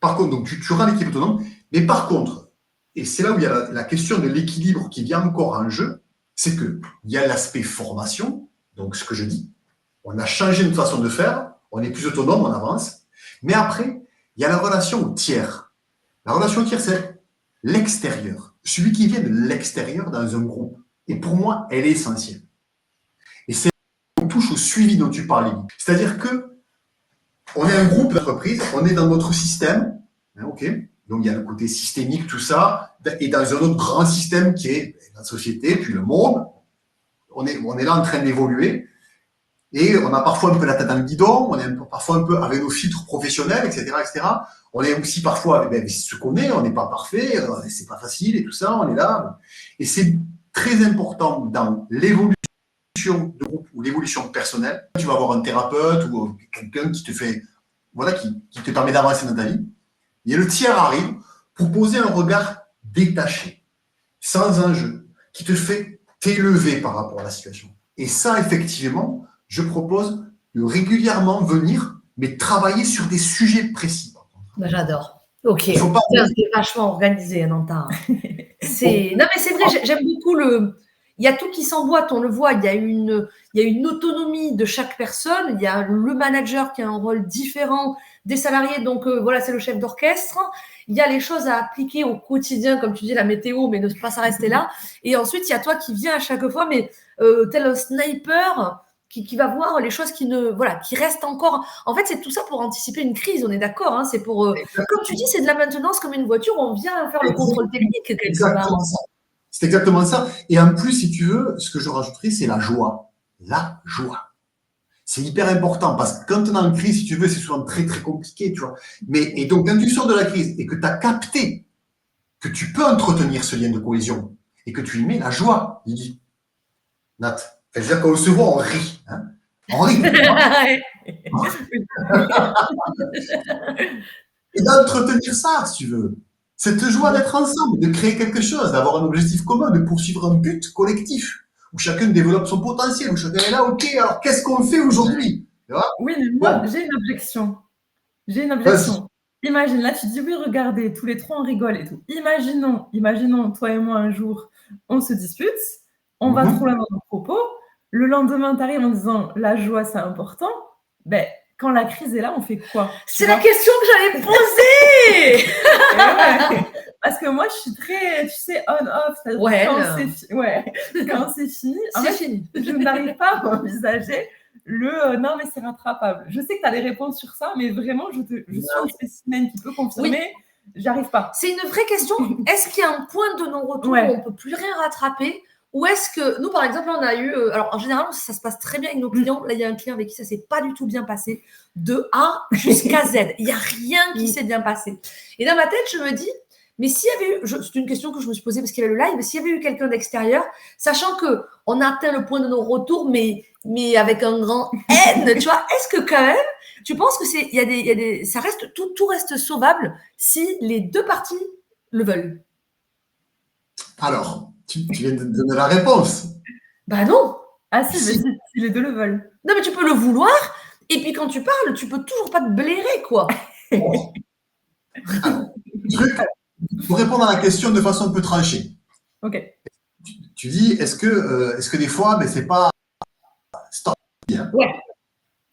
Par contre, donc, tu auras l'équipe autonome, mais par contre, et c'est là où il y a la question de l'équilibre qui vient encore en jeu, c'est qu'il y a l'aspect formation, donc ce que je dis, on a changé notre façon de faire, on est plus autonome, on avance, mais après, il y a la relation au tiers. La relation au tiers, c'est l'extérieur. Celui qui vient de l'extérieur dans un groupe. Et pour moi, elle est essentielle. Et c'est on touche au suivi dont tu parlais. C'est-à-dire que on est un groupe d'entreprise, on est dans notre système, hein, ok. Donc il y a le côté systémique, tout ça, et dans un autre grand système qui est la société, puis le monde. On est là en train d'évoluer. Et on a parfois un peu la tête dans le guidon, on est parfois un peu avec nos filtres professionnels, etc., etc. On est aussi parfois avec ce qu'on est, on n'est pas parfait, c'est pas facile et tout ça, on est là. Et c'est très important dans l'évolution de groupe ou l'évolution personnelle. Tu vas avoir un thérapeute ou quelqu'un qui te fait, voilà, qui te permet d'avancer dans ta vie. Et le tiers arrive pour poser un regard détaché, sans enjeu, qui te fait t'élever par rapport à la situation. Et ça, effectivement, je propose de régulièrement venir, mais travailler sur des sujets précis. Ben, j'adore. Ok. C'est vachement organisé, Nanta. Non, mais c'est vrai, j'aime beaucoup il y a tout qui s'emboîte, on le voit, il y a une autonomie de chaque personne, il y a le manager qui a un rôle différent des salariés, donc voilà, c'est le chef d'orchestre. Il y a les choses à appliquer au quotidien, comme tu dis, la météo, mais ne pas s'arrêter là. Et ensuite, il y a toi qui viens à chaque fois, mais tel un sniper qui va voir les choses qui restent encore. En fait, c'est tout ça pour anticiper une crise, on est d'accord. Hein, c'est pour, comme tu dis, c'est de la maintenance comme une voiture, on vient faire le contrôle technique quelque part. C'est exactement ça. Et en plus, si tu veux, ce que je rajouterais, c'est la joie. La joie. C'est hyper important parce que quand tu es en crise, si tu veux, c'est souvent très, très compliqué, tu vois. Et donc, quand tu sors de la crise et que tu as capté que tu peux entretenir ce lien de cohésion et que tu y mets la joie, il dit, Nat, c'est-à-dire qu'on se voit, on rit. Hein, on rit. Et d'entretenir ça, si tu veux. Cette joie d'être ensemble, de créer quelque chose, d'avoir un objectif commun, de poursuivre un but collectif, où chacun développe son potentiel, où chacun est là, ok, alors qu'est-ce qu'on fait aujourd'hui? Oui, mais moi, j'ai une objection. Imagine, là, tu dis, oui, regardez, tous les trois, on rigole et tout. Imaginons, toi et moi, un jour, on se dispute, on va trop loin dans nos propos, le lendemain, tu arrives en disant, la joie, c'est important, ben, quand la crise est là, on fait quoi? C'est la question que j'allais poser. Parce que moi, je suis très, tu sais, on-off. Quand c'est fini, je n'arrive pas à envisager non, mais c'est rattrapable. Je sais que tu as des réponses sur ça, mais vraiment, je suis un spécimen qui peut confirmer. J'arrive pas. C'est une vraie question. Est-ce qu'il y a un point de non-retour où on ne peut plus rien rattraper Ou est-ce que nous, par exemple, on a eu, alors en général, ça se passe très bien avec nos clients. Là, il y a un client avec qui ça s'est pas du tout bien passé, de A jusqu'à Z. Il n'y a rien qui s'est bien passé. Et dans ma tête, je me dis, mais s'il y avait eu, c'est une question que je me suis posée parce qu'il y avait le live, mais s'il y avait eu quelqu'un d'extérieur, sachant que on a atteint le point de nos retours, mais avec un grand N, tu vois, est-ce que quand même, tu penses que ça reste, tout reste sauvable si les deux parties le veulent? Alors, tu viens de donner la réponse. Bah non. Ah si, mais si les deux le veulent. Non, mais tu peux le vouloir, et puis quand tu parles, tu peux toujours pas te blairer, quoi. Alors, pour répondre à la question de façon un peu tranchée. Ok. Tu dis, est-ce que des fois, mais c'est pas stop, hein? Ouais.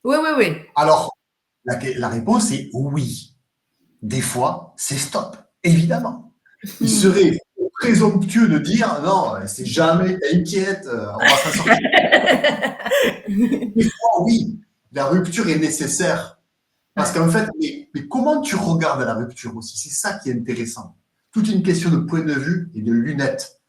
Oui. Alors, la réponse est oui. Des fois, c'est stop, évidemment. Il serait présomptueux de dire non, c'est jamais, t'inquiète, on va s'en sortir. Des fois, oui, la rupture est nécessaire. Parce qu'en fait, mais comment tu regardes la rupture aussi? C'est ça qui est intéressant. Toute une question de point de vue et de lunettes.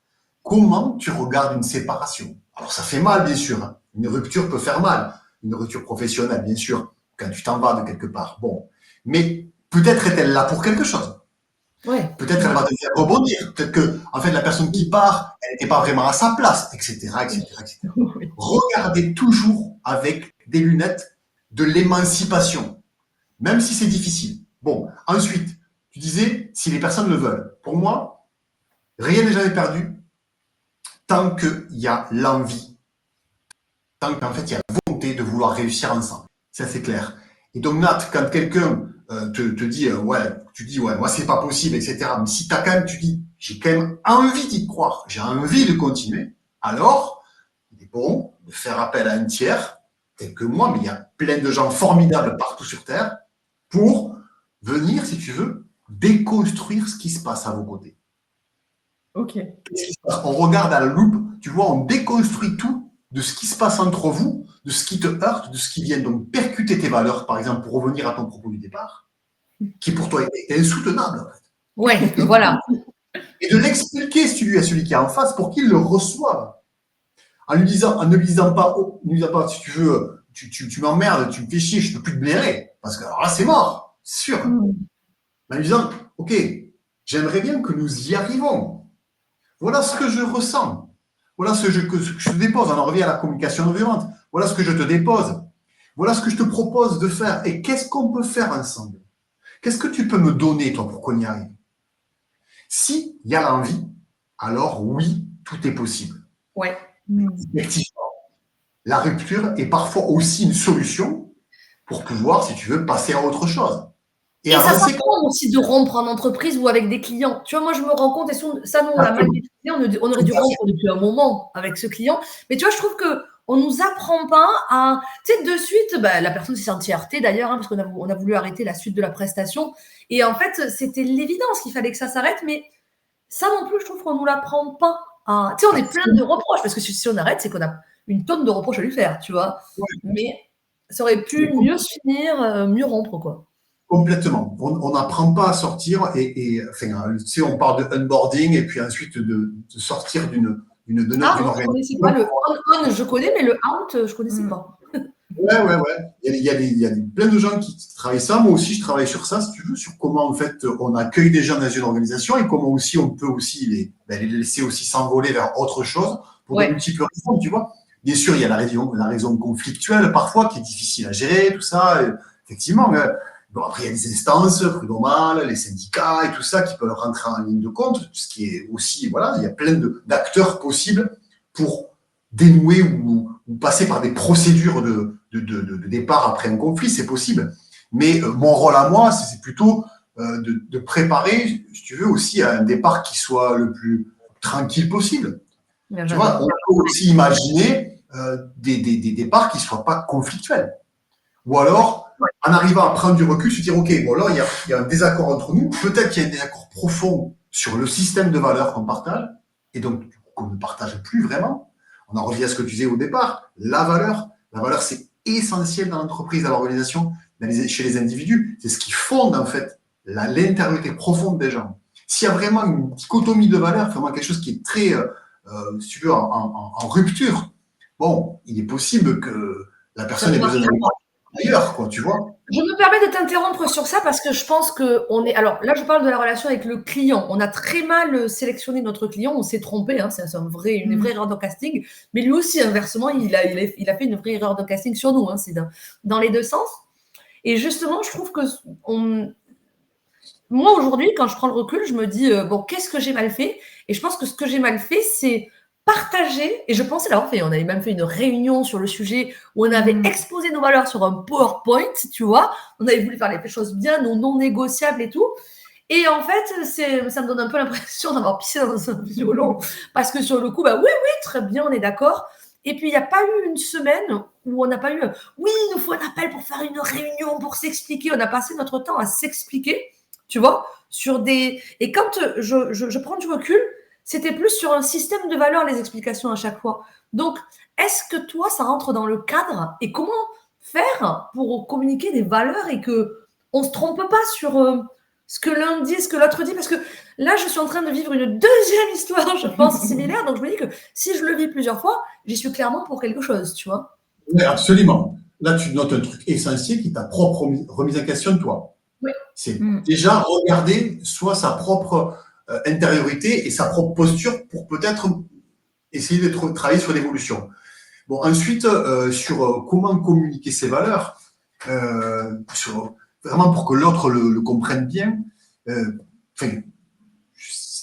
Comment tu regardes une séparation? Alors, ça fait mal, bien sûr, hein. Une rupture peut faire mal. Une rupture professionnelle, bien sûr, quand tu t'en vas de quelque part. Bon. Mais peut-être est-elle là pour quelque chose. Ouais. Peut-être elle va te faire rebondir. Peut-être que, en fait, la personne qui part, elle n'était pas vraiment à sa place, etc., etc. Oui. Regardez toujours avec des lunettes de l'émancipation, même si c'est difficile. Bon, ensuite, tu disais, si les personnes le veulent. Pour moi, rien n'est jamais perdu tant qu'il y a l'envie, tant qu'en fait, il y a la volonté de vouloir réussir ensemble. Ça, c'est clair. Et donc, Nat, quand quelqu'un te dit, ouais, tu dis, ouais, moi, c'est pas possible, etc. Mais si t'as quand même, tu dis, j'ai quand même envie d'y croire, j'ai envie de continuer, alors, il est bon de faire appel à un tiers, tel que moi, mais il y a plein de gens formidables partout sur Terre, pour venir, si tu veux, déconstruire ce qui se passe à vos côtés. Ok. On regarde à la loupe, tu vois, on déconstruit tout de ce qui se passe entre vous, de ce qui te heurte, de ce qui vient donc percuter tes valeurs, par exemple, pour revenir à ton propos du départ, qui pour toi est insoutenable, en fait. Ouais, voilà. Et de l'expliquer, si tu lui, à celui qui est en face, pour qu'il le reçoive. En ne lui disant pas, oh, ne lui disant pas, si tu veux, tu m'emmerdes, tu me fais chier, je ne peux plus te blairer. Parce que alors là, c'est mort, c'est sûr. Mais en lui disant, ok, j'aimerais bien que nous y arrivons. Voilà ce que je ressens. Voilà ce que je te dépose. On en revient à la communication non violente. Voilà ce que je te dépose. Voilà ce que je te propose de faire. Et qu'est-ce qu'on peut faire ensemble? Qu'est-ce que tu peux me donner, toi, pour qu'on y arrive? S'il y a l'envie, alors oui, tout est possible. Ouais. Effectivement, la rupture est parfois aussi une solution pour pouvoir, si tu veux, passer à autre chose. Et ça s'apprend aussi de rompre en entreprise ou avec des clients. Tu vois, moi, je me rends compte, et ça, nous, on l'a mal maîtrisé, on aurait dû rompre depuis un moment avec ce client. Mais tu vois, je trouve qu'on ne nous apprend pas à… Tu sais, de suite, bah, la personne s'est sentie heurtée d'ailleurs, hein, parce qu'on a voulu arrêter la suite de la prestation. Et en fait, c'était l'évidence qu'il fallait que ça s'arrête. Mais ça non plus, je trouve qu'on ne nous l'apprend pas. Tu sais, on est plein de reproches, parce que si on arrête, c'est qu'on a une tonne de reproches à lui faire, tu vois. Mais ça aurait pu mieux se finir, mieux rompre, quoi. Complètement. On n'apprend pas à sortir enfin, tu sais, on parle de onboarding et puis ensuite de sortir d'une organisation. Je connaissais pas le on, je connais, mais le out, je connaissais pas. Ouais. Il y a plein de gens qui travaillent ça. Moi aussi, je travaille sur ça, si tu veux, sur comment en fait on accueille des gens dans une organisation et comment aussi on peut aussi les laisser aussi s'envoler vers autre chose pour de multiples raisons, tu vois. Bien sûr, il y a la raison conflictuelle parfois qui est difficile à gérer, tout ça. Effectivement. Bon, après, il y a les instances prud'homales, les syndicats et tout ça qui peuvent rentrer en ligne de compte, ce qui est aussi, voilà, il y a plein d'acteurs possibles pour dénouer ou passer par des procédures de départ après un conflit, c'est possible. Mais mon rôle à moi, c'est plutôt de préparer, si tu veux, aussi à un départ qui soit le plus tranquille possible. Tu vois, on peut aussi imaginer des départs qui ne soient pas conflictuels. Ou alors, en arrivant à prendre du recul, se dire, OK, bon, là, il y a un désaccord entre nous. Peut-être qu'il y a un désaccord profond sur le système de valeurs qu'on partage, et donc qu'on ne partage plus vraiment. On en revient à ce que tu disais au départ. La valeur, c'est essentiel dans l'entreprise, dans l'organisation, chez les individus. C'est ce qui fonde, en fait, l'intériorité profonde des gens. S'il y a vraiment une dichotomie de valeurs, vraiment quelque chose qui est très si tu veux, en rupture, bon, il est possible que la personne ait besoin d'un ailleurs, quoi, tu vois. Je me permets de t'interrompre sur ça parce que je pense qu'on est. Alors là, je parle de la relation avec le client. On a très mal sélectionné notre client, on s'est trompé, hein, c'est une vraie erreur de casting. Mais lui aussi, inversement, il a fait une vraie erreur de casting sur nous. Hein, c'est dans les deux sens. Et justement, je trouve que moi, aujourd'hui, quand je prends le recul, je me dis bon, qu'est-ce que j'ai mal fait? Et je pense que ce que j'ai mal fait, c'est partager, et je pensais l'avoir fait, on avait même fait une réunion sur le sujet où on avait exposé nos valeurs sur un PowerPoint, tu vois, on avait voulu faire les choses bien, non négociables et tout, et en fait, ça me donne un peu l'impression d'avoir pissé dans un violon, parce que sur le coup, bah oui, très bien, on est d'accord, et puis il n'y a pas eu une semaine où on n'a pas eu, oui, il nous faut un appel pour faire une réunion, pour s'expliquer, on a passé notre temps à s'expliquer, tu vois, et quand je prends du recul, c'était plus sur un système de valeurs, les explications à chaque fois. Donc, est-ce que toi, ça rentre dans le cadre? Et comment faire pour communiquer des valeurs et qu'on ne se trompe pas sur ce que l'un dit, ce que l'autre dit? Parce que là, je suis en train de vivre une deuxième histoire, je pense, similaire. Donc, je me dis que si je le vis plusieurs fois, j'y suis clairement pour quelque chose, tu vois. Oui, absolument. Là, tu notes un truc essentiel qui est ta propre remise en question de toi. Oui. C'est déjà regarder soit sa propre intériorité et sa propre posture pour peut-être essayer de travailler sur l'évolution. Bon, ensuite, sur comment communiquer ses valeurs, vraiment pour que l'autre le comprenne bien, c'est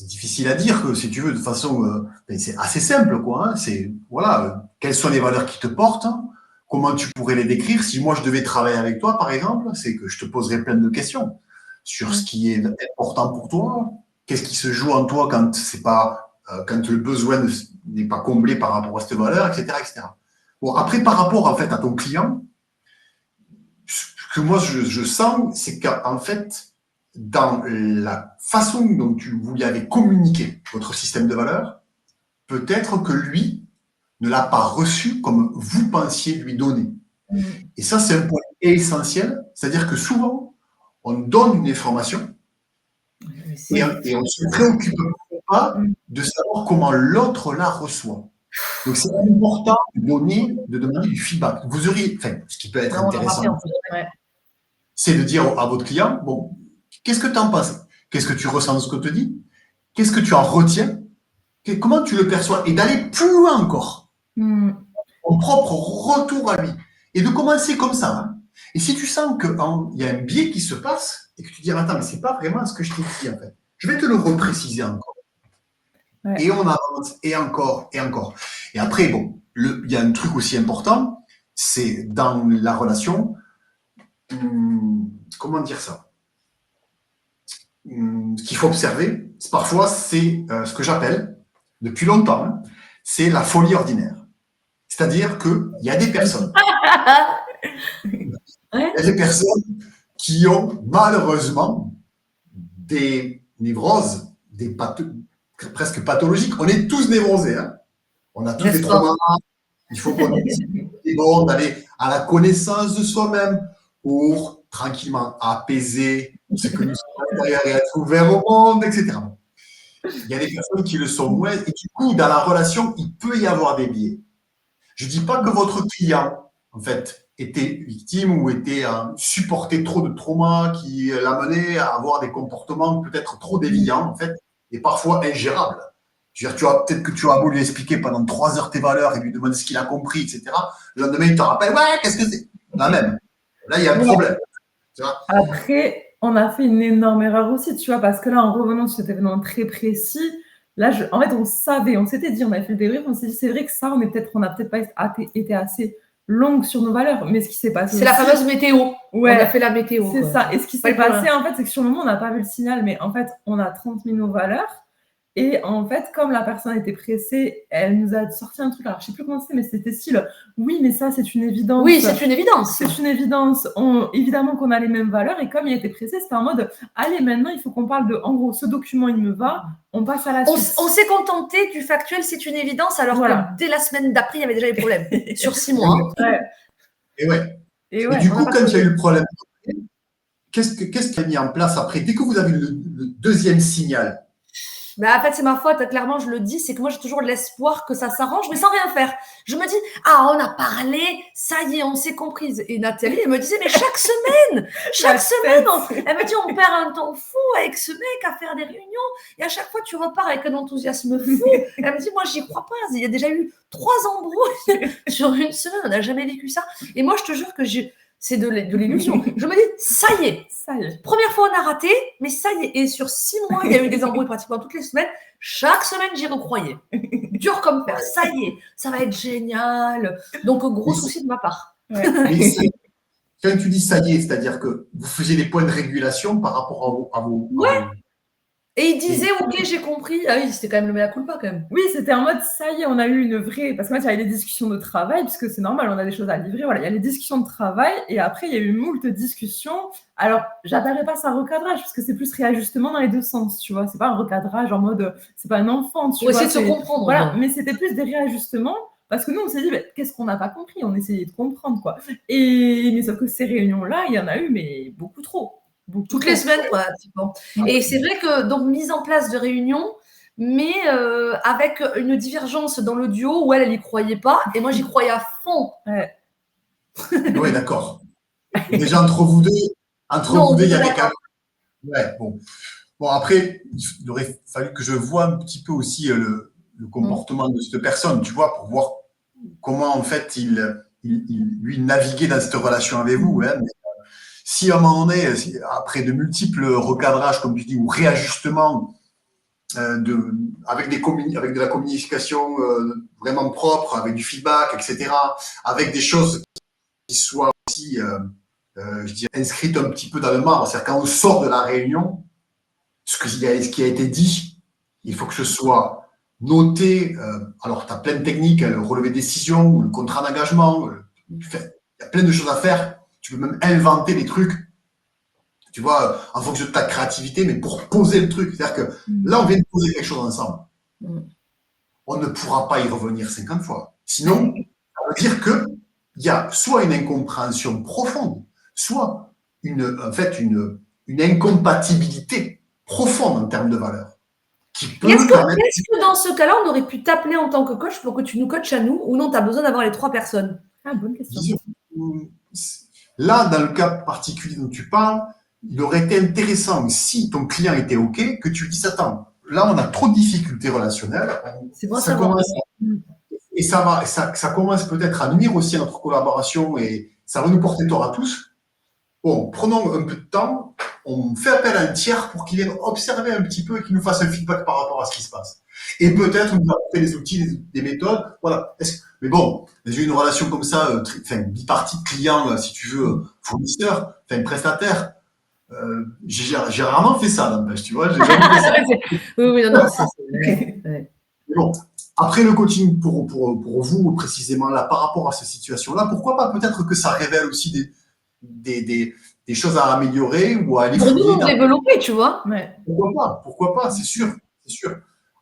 difficile à dire, que, si tu veux, de façon, c'est assez simple, quoi. Hein, c'est, voilà, quelles sont les valeurs qui te portent, hein, comment tu pourrais les décrire. Si moi, je devais travailler avec toi, par exemple, c'est que je te poserais plein de questions sur ce qui est important pour toi, qu'est-ce qui se joue en toi quand quand le besoin n'est pas comblé par rapport à cette valeur, etc., etc. Bon, après, par rapport, en fait, à ton client, ce que moi, je sens, c'est qu'en fait, dans la façon dont vous lui avez communiqué votre système de valeurs, peut-être que lui ne l'a pas reçu comme vous pensiez lui donner. Et ça, c'est un point essentiel. C'est-à-dire que souvent, on donne une information et on ne se préoccupe pas de savoir comment l'autre la reçoit. Donc, c'est important de demander du feedback. Vous auriez, ce qui peut être intéressant, c'est de dire à votre client, bon, qu'est-ce que tu en penses? Qu'est-ce que tu ressens de ce que te dit? Qu'est-ce que tu en retiens? Comment tu le perçois? Et d'aller plus loin encore. Ton propre retour à lui. Et de commencer comme ça. Hein. Et si tu sens qu'il y a un biais qui se passe, et que tu dis, attends, mais c'est pas vraiment ce que je t'ai dit, en fait. Je vais te le repréciser encore. Ouais. Et on avance, et encore, et encore. Et après, bon, il y a un truc aussi important, c'est dans la relation, comment dire ça? Ce qu'il faut observer, parfois, c'est ce que j'appelle, depuis longtemps, hein, c'est la folie ordinaire. C'est-à-dire qu'il y a des personnes, qui ont malheureusement des névroses, presque pathologiques. On est tous névrosés. Hein. On a tous des traumas. Il faut qu'on est bon d'aller à la connaissance de soi-même pour tranquillement apaiser ce que nous sommes derrière et être ouverts au monde, etc. Il y a des personnes qui le sont moins. Et du coup, dans la relation, il peut y avoir des biais. Je ne dis pas que votre client, en fait, était victime ou supportait trop de traumas qui l'amenaient à avoir des comportements peut-être trop déviants, en fait, et parfois ingérables. Je veux dire, peut-être que tu as beau lui expliquer pendant 3 heures tes valeurs et lui demander ce qu'il a compris, etc. Le lendemain, il te rappelle, ouais, qu'est-ce que c'est? Là même. Là, il y a un problème. Tu vois. Après, on a fait une énorme erreur aussi, tu vois, parce que là, en revenant sur cet événement très précis, là, en fait, on s'était dit, on avait fait le débrief, on s'est dit, c'est vrai que ça, on n'a peut-être pas été assez longue sur nos valeurs, mais ce qui s'est passé. C'est la fameuse météo. Ouais, on a fait la météo. C'est ça. Et ce qui s'est passé, en fait, c'est que sur le moment, on n'a pas vu le signal, mais en fait, on a transmis nos valeurs. Et en fait, comme la personne était pressée, elle nous a sorti un truc. Alors, je ne sais plus comment c'était, mais c'était style, oui, mais ça, c'est une évidence. Oui, c'est une évidence. C'est une évidence. Évidemment qu'on a les mêmes valeurs. Et comme il était pressé, c'était en mode, allez, maintenant, il faut qu'on parle de, en gros, ce document, il me va, on passe à la suite. On s'est contenté du factuel, c'est une évidence, alors que dès la semaine d'après, il y avait déjà des problèmes. Sur 6 mois. Hein. Et du coup, quand il y a eu le problème, qu'est-ce qui a mis en place après? Dès que vous avez le deuxième signal, Bah, en fait, c'est ma faute, clairement, je le dis, c'est que moi, j'ai toujours l'espoir que ça s'arrange, mais sans rien faire. Je me dis, ah, on a parlé, ça y est, on s'est comprise. Et Nathalie, elle me disait, mais chaque semaine, elle me dit, on perd un temps fou avec ce mec à faire des réunions, et à chaque fois, tu repars avec un enthousiasme fou. Elle me dit, moi, j'y crois pas. Il y a déjà eu 3 embrouilles sur une semaine, on n'a jamais vécu ça. Et moi, je te jure que c'est de l'illusion. Je me dis, ça y est. Première fois, on a raté, mais ça y est. Et sur 6 mois, il y a eu des embrouilles pratiquement toutes les semaines. Chaque semaine, j'y recroyais. Dur comme fer. Ça y est, ça va être génial. Donc, gros souci de ma part. Ouais. Quand tu dis ça y est, c'est-à-dire que vous faisiez des points de régulation par rapport à vos ouais. Et il disait, ok, j'ai compris. Ah oui, c'était quand même le mea culpa quand même. Oui, c'était en mode, ça y est, on a eu une vraie... Parce que moi, il y avait les discussions de travail, puisque c'est normal, on a des choses à livrer. Voilà, il y a les discussions de travail, et après, il y a eu moult discussions. Alors, j'appellerais pas ça recadrage, parce que c'est plus réajustement dans les deux sens, tu vois. C'est pas un recadrage en mode, c'est pas un enfant, tu vois. Pour essayer de se comprendre. Voilà, mais c'était plus des réajustements. Parce que nous, on s'est dit, bah, qu'est-ce qu'on n'a pas compris? On essayait de comprendre, quoi. Mais sauf que ces réunions-là, il y en a eu, mais beaucoup trop. Toutes les semaines, quoi. Et c'est vrai que, donc, mise en place de réunions, mais avec une divergence dans le duo où elle y croyait pas, et moi, j'y croyais à fond. Ouais. Oui, d'accord. Déjà, entre vous deux, il y avait quand même... Ouais, bon. Bon, après, il aurait fallu que je vois un petit peu aussi le comportement de cette personne, tu vois, pour voir comment, en fait, lui naviguait dans cette relation avec vous. Hein. Mais, si à un moment donné, après de multiples recadrages, comme tu dis, ou réajustements, avec de la communication vraiment propre, avec du feedback, etc., avec des choses qui soient aussi, je dirais, inscrites un petit peu dans le marbre. C'est-à-dire quand on sort de la réunion, ce qui a été dit, il faut que ce soit noté. Alors, tu as plein de techniques, le relevé de décision, le contrat d'engagement, il y a plein de choses à faire. Tu peux même inventer des trucs, tu vois, en fonction de ta créativité, mais pour poser le truc. C'est-à-dire que là, on vient de poser quelque chose ensemble. On ne pourra pas y revenir 50 fois. Sinon, ça veut dire qu'il y a soit une incompréhension profonde, soit une incompatibilité profonde en termes de valeur. Est-ce que dans ce cas-là, on aurait pu t'appeler en tant que coach pour que tu nous coaches à nous, ou non, tu as besoin d'avoir les 3 personnes? Ah, bonne question. Là, dans le cas particulier dont tu parles, il aurait été intéressant, si ton client était OK, que tu lui dises, attends, là, on a trop de difficultés relationnelles. C'est bon, ça commence. Et ça commence peut-être à nuire aussi à notre collaboration et ça va nous porter tort à tous. Bon, prenons un peu de temps, on fait appel à un tiers pour qu'il vienne observer un petit peu et qu'il nous fasse un feedback par rapport à ce qui se passe. Et peut-être nous apporter des outils, des méthodes. Voilà. Mais bon, j'ai une relation comme ça, bipartite client, si tu veux, fournisseur, prestataire. J'ai rarement fait ça, n'empêche, tu vois. J'ai jamais fait ça. Oui, non, c'est bon. Après le coaching, pour vous précisément là, par rapport à cette situation-là, pourquoi pas peut-être que ça révèle aussi des choses à améliorer ou à aller pour nous développer, tu vois. Ouais. Pourquoi pas, c'est sûr.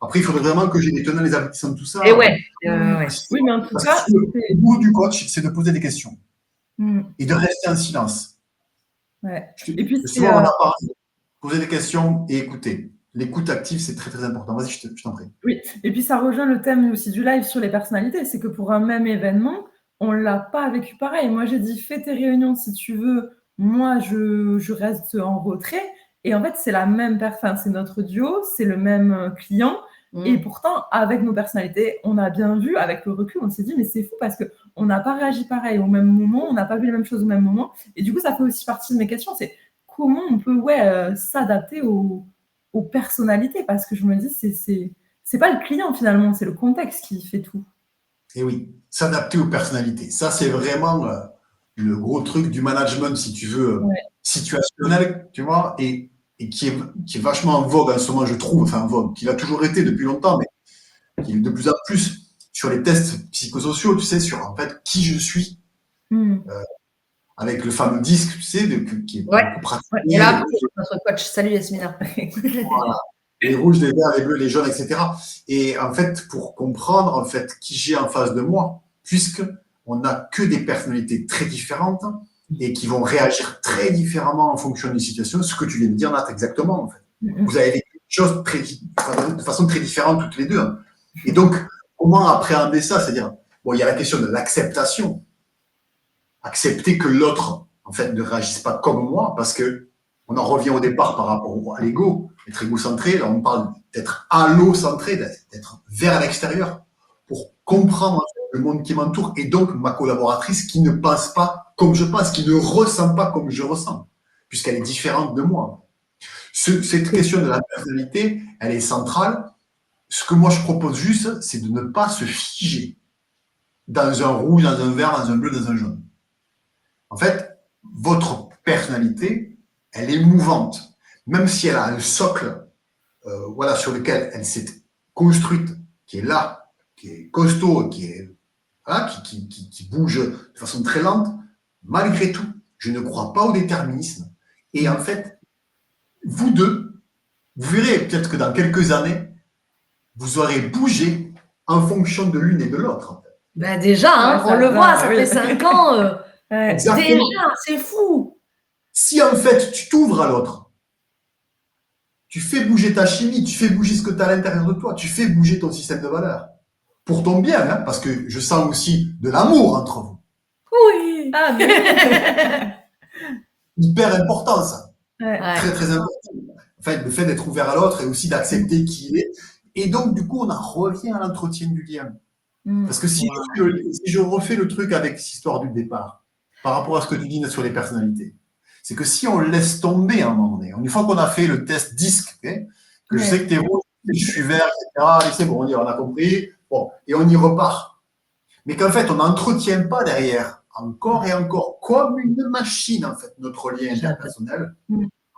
Après, il faudrait vraiment que j'ai les tenants, les aboutissants de tout ça. Et ouais. Oui, mais en tout cas, le bout du coach, c'est de poser des questions et de rester en silence. Ouais. Et puis, souvent, on a parlé, poser des questions et écouter. L'écoute active, c'est très, très important. Vas-y, je t'en prie. Oui, et puis ça rejoint le thème aussi du live sur les personnalités. C'est que pour un même événement, on ne l'a pas vécu pareil. Moi, j'ai dit, fais tes réunions si tu veux. Moi, je reste en retrait. Et en fait, c'est la même personne, c'est notre duo, c'est le même client. Et pourtant, avec nos personnalités, on a bien vu, avec le recul, on s'est dit, mais c'est fou parce qu'on n'a pas réagi pareil au même moment, on n'a pas vu les mêmes choses au même moment. Et du coup, ça fait aussi partie de mes questions, c'est comment on peut s'adapter aux personnalités, parce que je me dis, c'est pas le client finalement, c'est le contexte qui fait tout. Et oui, s'adapter aux personnalités. Ça, c'est vraiment le gros truc du management, si tu veux, situationnel, tu vois, et qui est vachement en vogue en ce moment, je trouve, enfin en vogue, qu'il a toujours été depuis longtemps, mais qui est de plus en plus sur les tests psychosociaux, tu sais, sur en fait qui je suis, avec le fameux disque, tu sais, qui est beaucoup pratiqué. Et là, notre coach, salut Yasmina. Voilà. Les rouges, les verts, les bleus, les jaunes, etc. Et en fait, pour comprendre en fait qui j'ai en face de moi, puisque on n'a que des personnalités très différentes et qui vont réagir très différemment en fonction des situations, ce que tu viens de dire, Nat, exactement. En fait. Vous avez vécu des choses de façon très différente toutes les deux. Hein. Et donc, comment appréhender ça? C'est-à-dire, bon, il y a la question de l'acceptation. Accepter que l'autre, en fait, ne réagisse pas comme moi, parce que on en revient au départ par rapport à l'ego, être égocentré. Là, on parle d'être allocentré, d'être vers l'extérieur, pour comprendre en fait, le monde qui m'entoure, et donc ma collaboratrice qui ne pense pas comme je pense, qui ne ressent pas comme je ressens, puisqu'elle est différente de moi. Cette question de la personnalité, elle est centrale. Ce que moi je propose juste, c'est de ne pas se figer dans un rouge, dans un vert, dans un bleu, dans un jaune. En fait, votre personnalité, elle est mouvante. Même si elle a un socle voilà, sur lequel elle s'est construite, qui est là, qui est costaud, voilà, qui bouge de façon très lente, malgré tout, je ne crois pas au déterminisme. Et en fait, vous deux, vous verrez peut-être que dans quelques années, vous aurez bougé en fonction de l'une et de l'autre. En fait. Ben déjà, hein, on le voit, ça fait 5 ans. Déjà, c'est fou. Si en fait, tu t'ouvres à l'autre, tu fais bouger ta chimie, tu fais bouger ce que tu as à l'intérieur de toi, tu fais bouger ton système de valeurs. Pour ton bien, hein, parce que je sens aussi de l'amour entre vous. Oui. Ah, mais... Hyper important, ça. Ouais. Très, très important. En fait, le fait d'être ouvert à l'autre et aussi d'accepter qui il est. Et donc, du coup, on en revient à l'entretien du lien. Parce que si je refais le truc avec cette histoire du départ, par rapport à ce que tu dis sur les personnalités, c'est que si on laisse tomber à un moment donné, une fois qu'on a fait le test disque, okay, que je sais que tu es rouge, que je suis vert, etc., et c'est bon, on a compris, bon, et on y repart. Mais qu'en fait, on n'entretient pas derrière, encore et encore, comme une machine, en fait, notre lien interpersonnel.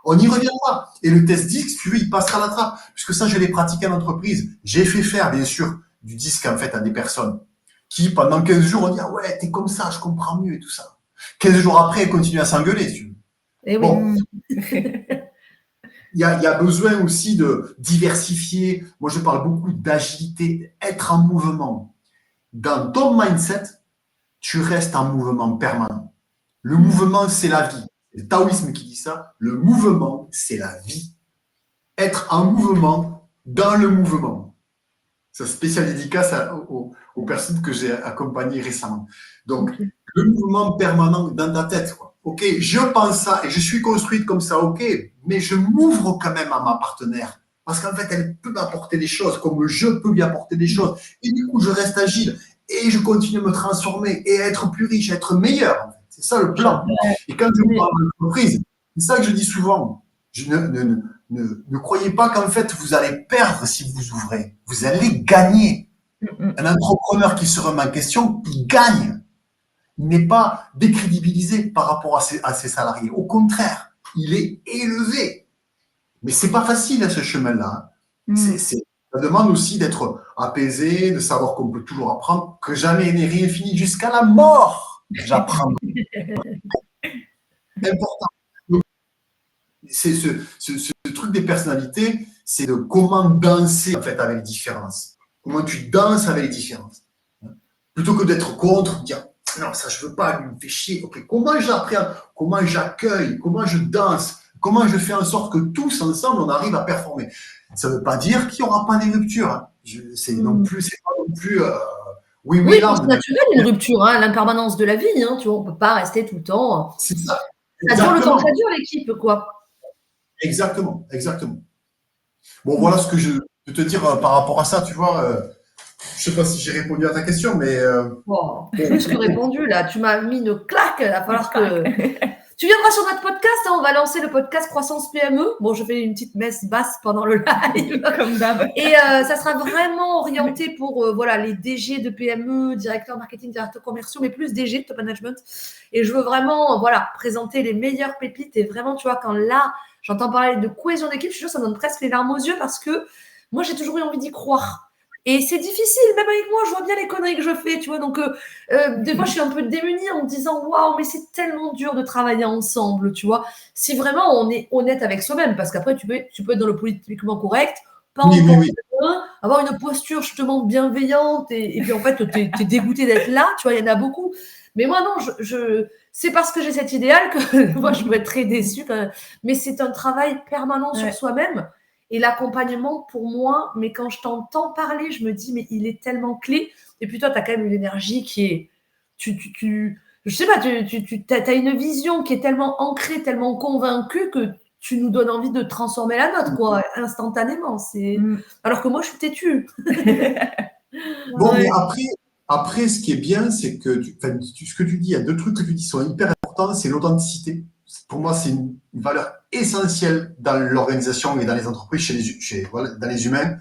On n'y revient pas. Et le test disque, si tu veux, il passera à la trappe. Puisque ça, je l'ai pratiqué en entreprise. J'ai fait faire, bien sûr, du disque, en fait, à des personnes qui, pendant 15 jours, ont dit « Ah ouais, t'es comme ça, je comprends mieux et tout ça. » 15 jours après, elles continuent à s'engueuler, si tu veux. Et bon. Il y a besoin aussi de diversifier. Moi, je parle beaucoup d'agilité, être en mouvement. Dans ton mindset, tu restes en mouvement permanent. Le mouvement, c'est la vie. C'est le taoïsme qui dit ça. Le mouvement, c'est la vie. Être en mouvement dans le mouvement. C'est spécial dédicace aux personnes que j'ai accompagnées récemment. Donc, le mouvement permanent dans ta tête, quoi. Ok, je pense ça et je suis construite comme ça, ok, mais je m'ouvre quand même à ma partenaire. Parce qu'en fait, elle peut m'apporter des choses comme je peux lui apporter des choses. Et du coup, je reste agile et je continue à me transformer et à être plus riche, à être meilleur. En fait. C'est ça le plan. Et quand je parle d'entreprise, c'est ça que je dis souvent. Ne croyez pas qu'en fait, vous allez perdre si vous ouvrez. Vous allez gagner. Un entrepreneur qui se remet en question, il gagne. Il n'est pas décrédibilisé par rapport à ses salariés. Au contraire, il est élevé. Mais c'est pas facile à ce chemin-là. Ça demande aussi d'être apaisé, de savoir qu'on peut toujours apprendre, que jamais n'est rien fini jusqu'à la mort. J'apprends. C'est important. Donc, c'est ce truc des personnalités, c'est de comment danser en fait avec les différences. Comment tu danses avec les différences. Plutôt que d'être contre, dire non, ça je veux pas, lui me fait chier. Okay. Comment j'apprends, comment j'accueille, comment je danse, comment je fais en sorte que tous ensemble on arrive à performer. Ça ne veut pas dire qu'il n'y aura pas des ruptures. Hein. C'est pas non plus. Oui, c'est naturel une rupture, hein, l'impermanence de la vie. Hein, tu vois, on ne peut pas rester tout le temps. C'est ça. Ça dure le temps que ça dure l'équipe, quoi. Exactement. Bon, voilà ce que je peux te dire par rapport à ça, tu vois. Je ne sais pas si j'ai répondu à ta question, mais... Plus que répondu, là. Tu m'as mis une claque. Il va falloir que... Tu viendras sur notre podcast. Hein, on va lancer le podcast Croissance PME. Bon, je fais une petite messe basse pendant le live. Comme d'hab. Et ça sera vraiment orienté pour les DG de PME, directeurs marketing, directeurs commerciaux, mais plus DG de top management. Et je veux vraiment présenter les meilleures pépites. Et vraiment, tu vois, quand là, j'entends parler de cohésion d'équipe, je suis sûre que ça donne presque les larmes aux yeux parce que moi, j'ai toujours eu envie d'y croire. Et c'est difficile, même avec moi, je vois bien les conneries que je fais, tu vois. Donc, des fois, je suis un peu démunie en me disant « Waouh, mais c'est tellement dur de travailler ensemble, tu vois. » Si vraiment on est honnête avec soi-même, parce qu'après, tu peux être dans le politiquement correct, pas avoir une posture justement bienveillante et puis en fait, t'es dégoûté d'être là, tu vois, il y en a beaucoup. Mais moi, non, c'est parce que j'ai cet idéal que moi, je peux être très déçue. Mais c'est un travail permanent sur soi-même. Et l'accompagnement, pour moi, mais quand je t'entends parler, je me dis, mais il est tellement clé. Et puis toi, tu as quand même une énergie qui est... je sais pas, tu as une vision qui est tellement ancrée, tellement convaincue que tu nous donnes envie de transformer la nôtre, quoi, instantanément. Alors que moi, je suis têtue. Bon, mais Ouais. après, ce qui est bien, c'est que ce que tu dis, il y a deux trucs que tu dis qui sont hyper importants, c'est l'authenticité. Pour moi, c'est une valeur essentielle dans l'organisation et dans les entreprises, voilà, dans les humains.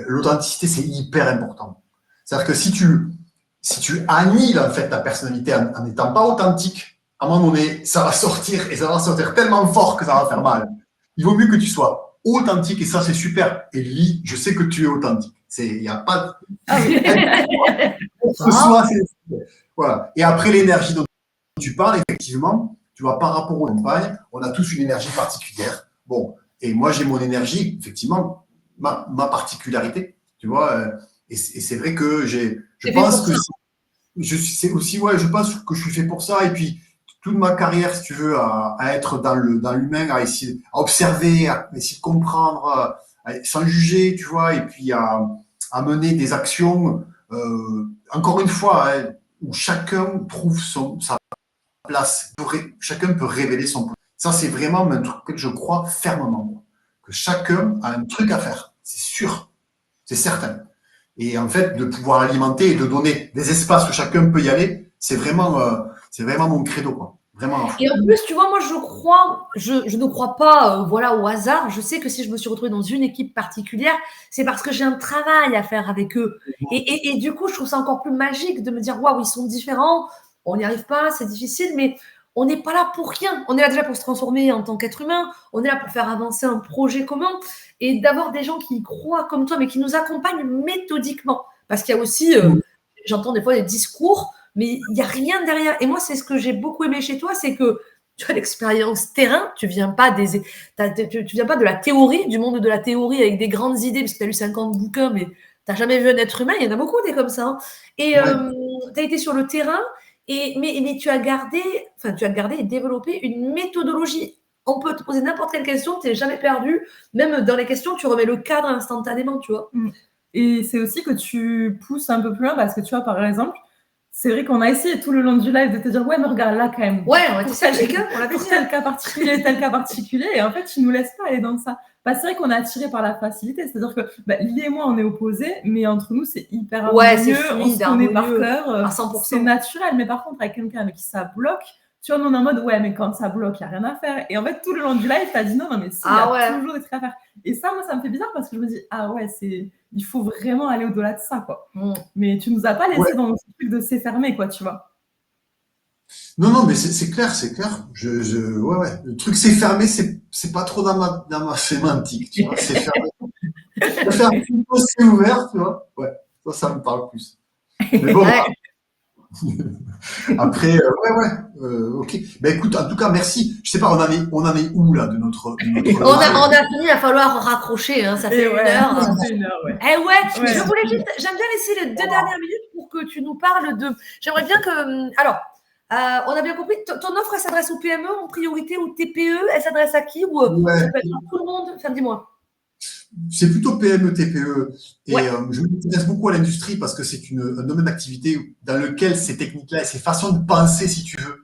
L'authenticité, c'est hyper important. C'est-à-dire que si tu annihiles en fait ta personnalité en n'étant pas authentique, à un moment donné, ça va sortir et ça va sortir tellement fort que ça va faire mal. Il vaut mieux que tu sois authentique et ça, c'est super. Et Lily, je sais que tu es authentique. Il n'y a pas ce soit, voilà. Et après, l'énergie dont tu parles, effectivement, tu vois, par rapport aux campagnes, on a tous une énergie particulière. Bon, et moi, j'ai mon énergie, effectivement, ma particularité, tu vois. Et c'est vrai que je pense que c'est aussi, ouais, je pense que je suis fait pour ça. Et puis, toute ma carrière, si tu veux, à être dans l'humain, à essayer, à observer, à essayer de comprendre, sans juger, tu vois, et puis à mener des actions, encore une fois, hein, où chacun trouve sa place, chacun peut révéler son point. Ça, c'est vraiment un truc que je crois fermement, que chacun a un truc à faire, c'est sûr, c'est certain. Et en fait, de pouvoir alimenter et de donner des espaces où chacun peut y aller, c'est vraiment mon credo, quoi. Vraiment. Et en plus, tu vois, moi, je ne crois pas, voilà, au hasard. Je sais que si je me suis retrouvée dans une équipe particulière, c'est parce que j'ai un travail à faire avec eux. Et du coup, je trouve ça encore plus magique de me dire, waouh, ils sont différents, on n'y arrive pas, c'est difficile, mais on n'est pas là pour rien. On est là déjà pour se transformer en tant qu'être humain, on est là pour faire avancer un projet commun et d'avoir des gens qui y croient comme toi, mais qui nous accompagnent méthodiquement. Parce qu'il y a aussi, j'entends des fois des discours mais il n'y a rien derrière. Et moi, c'est ce que j'ai beaucoup aimé chez toi, c'est que tu as l'expérience terrain, tu viens pas tu viens pas de la théorie, du monde de la théorie avec des grandes idées, parce que tu as lu 50 bouquins, mais tu n'as jamais vu un être humain, il y en a beaucoup des comme ça. Hein. Et Ouais. tu as été sur le terrain, mais tu as gardé et développé une méthodologie. On peut te poser n'importe quelle question, tu n'es jamais perdu. Même dans les questions, tu remets le cadre instantanément, tu vois. Et c'est aussi que tu pousses un peu plus loin parce que tu vois, par exemple, c'est vrai qu'on a essayé tout le long du live de te dire, ouais, mais regarde là quand même. Ouais, on a été sceptiques, on l'a Pour tel cas particulier, et en fait, tu nous laisses pas aller dans ça. Bah, c'est vrai qu'on est attiré par la facilité, c'est-à-dire que Lily et moi, on est opposés, mais entre nous, c'est hyper harmonieux, c'est fluide, on se connaît par harmonieux, cœur, à 100%. c'est naturel, mais par contre, avec quelqu'un avec qui ça bloque, tu vois, nous, on est en mode, ouais, mais quand ça bloque, il n'y a rien à faire. Et en fait, tout le long du live, tu as dit non, mais si, il y a toujours des trucs à faire. Et ça, moi, ça me fait bizarre parce que je me dis, ah ouais, il faut vraiment aller au-delà de ça, quoi. Mais tu nous as pas laissé dans ce truc de s'effermer, quoi, tu vois. Non, mais c'est clair, c'est clair. Ouais. Le truc, c'est fermé, c'est pas trop dans ma sémantique, tu vois. C'est fermé. Faire une pause, c'est ouvert, tu vois. Ouais, ça me parle plus. Mais bon, après, ok. Ben écoute, en tout cas, merci. Je sais pas, on en est où là de notre on a fini, il va falloir raccrocher, hein, ça fait une heure. Ça fait une heure, ouais. Je voulais juste, j'aime bien laisser les 2 dernières minutes pour que tu nous parles de. J'aimerais bien que. Alors, on a bien compris, ton offre, elle s'adresse aux PME en priorité, aux TPE, elle s'adresse à qui ou ça peut être à tout le monde. Enfin, dis-moi. C'est plutôt PME, TPE. Et je m'intéresse beaucoup à l'industrie parce que c'est un domaine d'activité dans lequel ces techniques-là et ces façons de penser, si tu veux,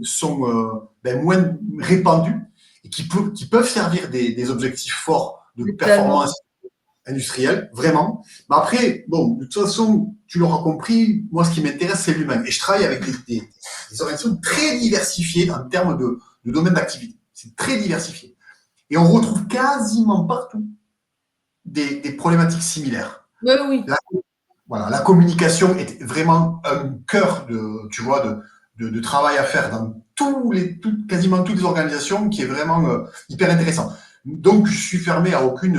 sont moins répandues et qui peuvent servir des objectifs forts de performance industrielle, vraiment. Mais après, bon, de toute façon, tu l'auras compris, moi, ce qui m'intéresse, c'est l'humain. Et je travaille avec des organisations très diversifiées en termes de domaine d'activité. C'est très diversifié. Et on retrouve quasiment partout des problématiques similaires. Oui. La communication est vraiment un cœur de travail à faire dans quasiment toutes les organisations qui est vraiment hyper intéressant. Donc, je suis fermé à aucun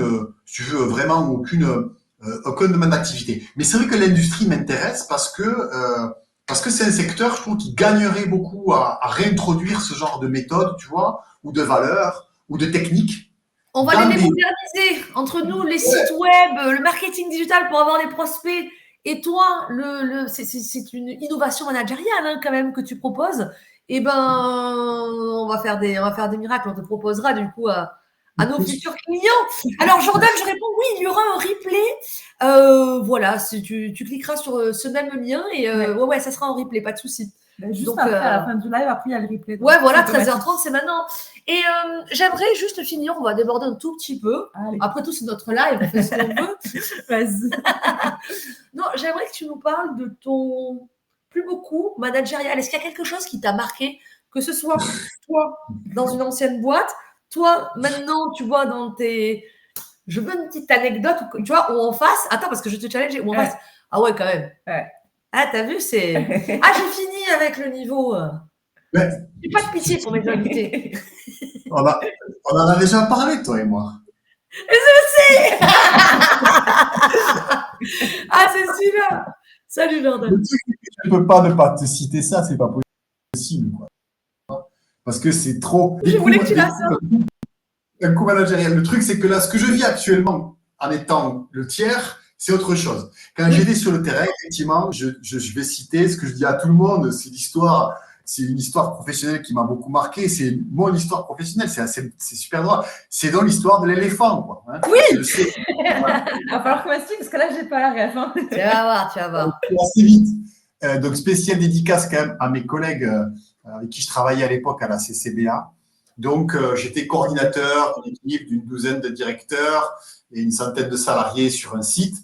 domaine d'activité. Mais c'est vrai que l'industrie m'intéresse parce que c'est un secteur, je trouve, qui gagnerait beaucoup à réintroduire ce genre de méthode, tu vois, ou de valeurs, ou de techniques. On va les moderniser entre nous, les sites web, le marketing digital pour avoir des prospects. Et toi, c'est une innovation managériale hein, quand même que tu proposes. Eh ben, on va faire des miracles. On te proposera du coup à à nos futurs clients. Alors, Jordan, je réponds oui, il y aura un replay. Voilà, tu cliqueras sur ce même lien et ouais, ça sera en replay, pas de souci. Juste Donc, après, à la fin du live, après, il y a le replay. Ouais, voilà, 13h30, c'est maintenant. Et j'aimerais juste finir, on va déborder un tout petit peu. Allez. Après tout, c'est notre live, on fait ce qu'on veut. Vas-y. Non, j'aimerais que tu nous parles de ton plus beau coup managérial. Est-ce qu'il y a quelque chose qui t'a marqué, que ce soit toi dans une ancienne boîte, toi maintenant, tu vois, dans tes... Je veux une petite anecdote, tu vois, où en face... Attends, parce que je te challenge, où en face... Ah ouais, quand même. Ouais. Ah, t'as vu, c'est... Ah, j'ai fini avec le niveau... J'ai pas de pitié pour mes invités. On en a déjà parlé, toi et moi. Je sais. Ah, c'est celui-là. Salut, Jordan. Le truc, c'est que je ne peux pas ne pas te citer ça, c'est pas possible. Quoi. Parce que c'est trop. Je voulais que tu la sortes. Un coup managérial. Le truc, c'est que là, ce que je vis actuellement en étant le tiers, c'est autre chose. Quand j'étais sur le terrain, effectivement, je vais citer ce que je dis à tout le monde, c'est l'histoire. C'est une histoire professionnelle qui m'a beaucoup marqué. C'est mon histoire professionnelle. C'est super drôle. C'est dans l'histoire de l'éléphant. Quoi, hein. Oui. Je sais. Voilà. Il va falloir qu'on m'explique parce que là, j'ai pas la rêve. Hein. Tu vas voir, tu vas voir. Assez vite. Donc, spéciale dédicace quand même à mes collègues avec qui je travaillais à l'époque à la CCBA. Donc, j'étais coordinateur d'une équipe d'une douzaine de directeurs et une centaine de salariés sur un site.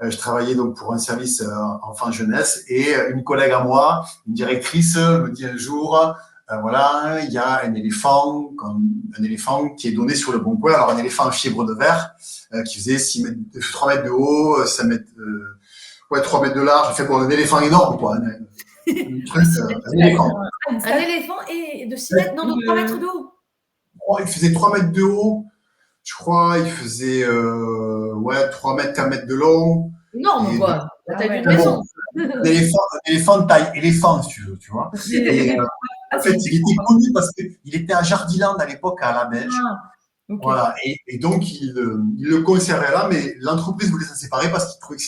Je travaillais donc pour un service enfant-jeunesse et une collègue à moi, une directrice, me dit un jour, voilà, il y a un éléphant qui est donné sur le bon coin. Alors, un éléphant en fibre de verre qui faisait 3 mètres de haut, 5 mètres, 3 mètres de large. Enfin bon, un éléphant énorme, quoi. Un truc, un éléphant. Un éléphant et de 6 mètres, non, de 3 mètres de haut. Il faisait 3 mètres de haut. Je crois, il faisait 3 mètres, 4 mètres de long. Énorme, quoi. La taille d'une maison. Un éléphant de taille éléphant, si tu veux, tu vois. Et, en fait, il était connu parce qu'il était à Jardiland à l'époque, à la Belge. Okay. Voilà. Et donc, il le conservait là, mais l'entreprise voulait s'en séparer parce qu'il trouvait que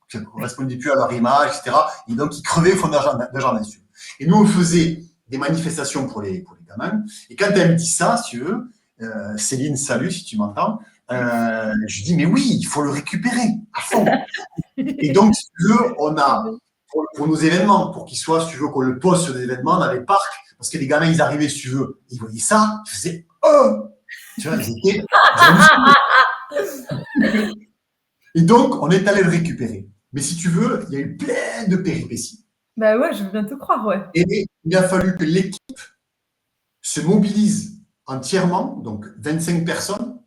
ça ne correspondait plus à leur image, etc. Et donc, il crevait au fond d'un jardin. Et nous, on faisait des manifestations pour les gamins. Et quand elle me dit ça, si tu veux, Céline, salut si tu m'entends, je dis, mais oui, il faut le récupérer à fond. Et donc, si tu veux, on a, pour nos événements, pour qu'ils soient, si tu veux, qu'on le pose sur des événements dans les parcs, parce que les gamins, ils arrivaient, si tu veux, ils voyaient ça, ils faisaient, oh! Tu vois, ils étaient. Et donc, on est allé le récupérer. Mais si tu veux, il y a eu plein de péripéties. Bah ouais, je veux bien te croire, ouais. Et il a fallu que l'équipe se mobilise entièrement, donc 25 personnes,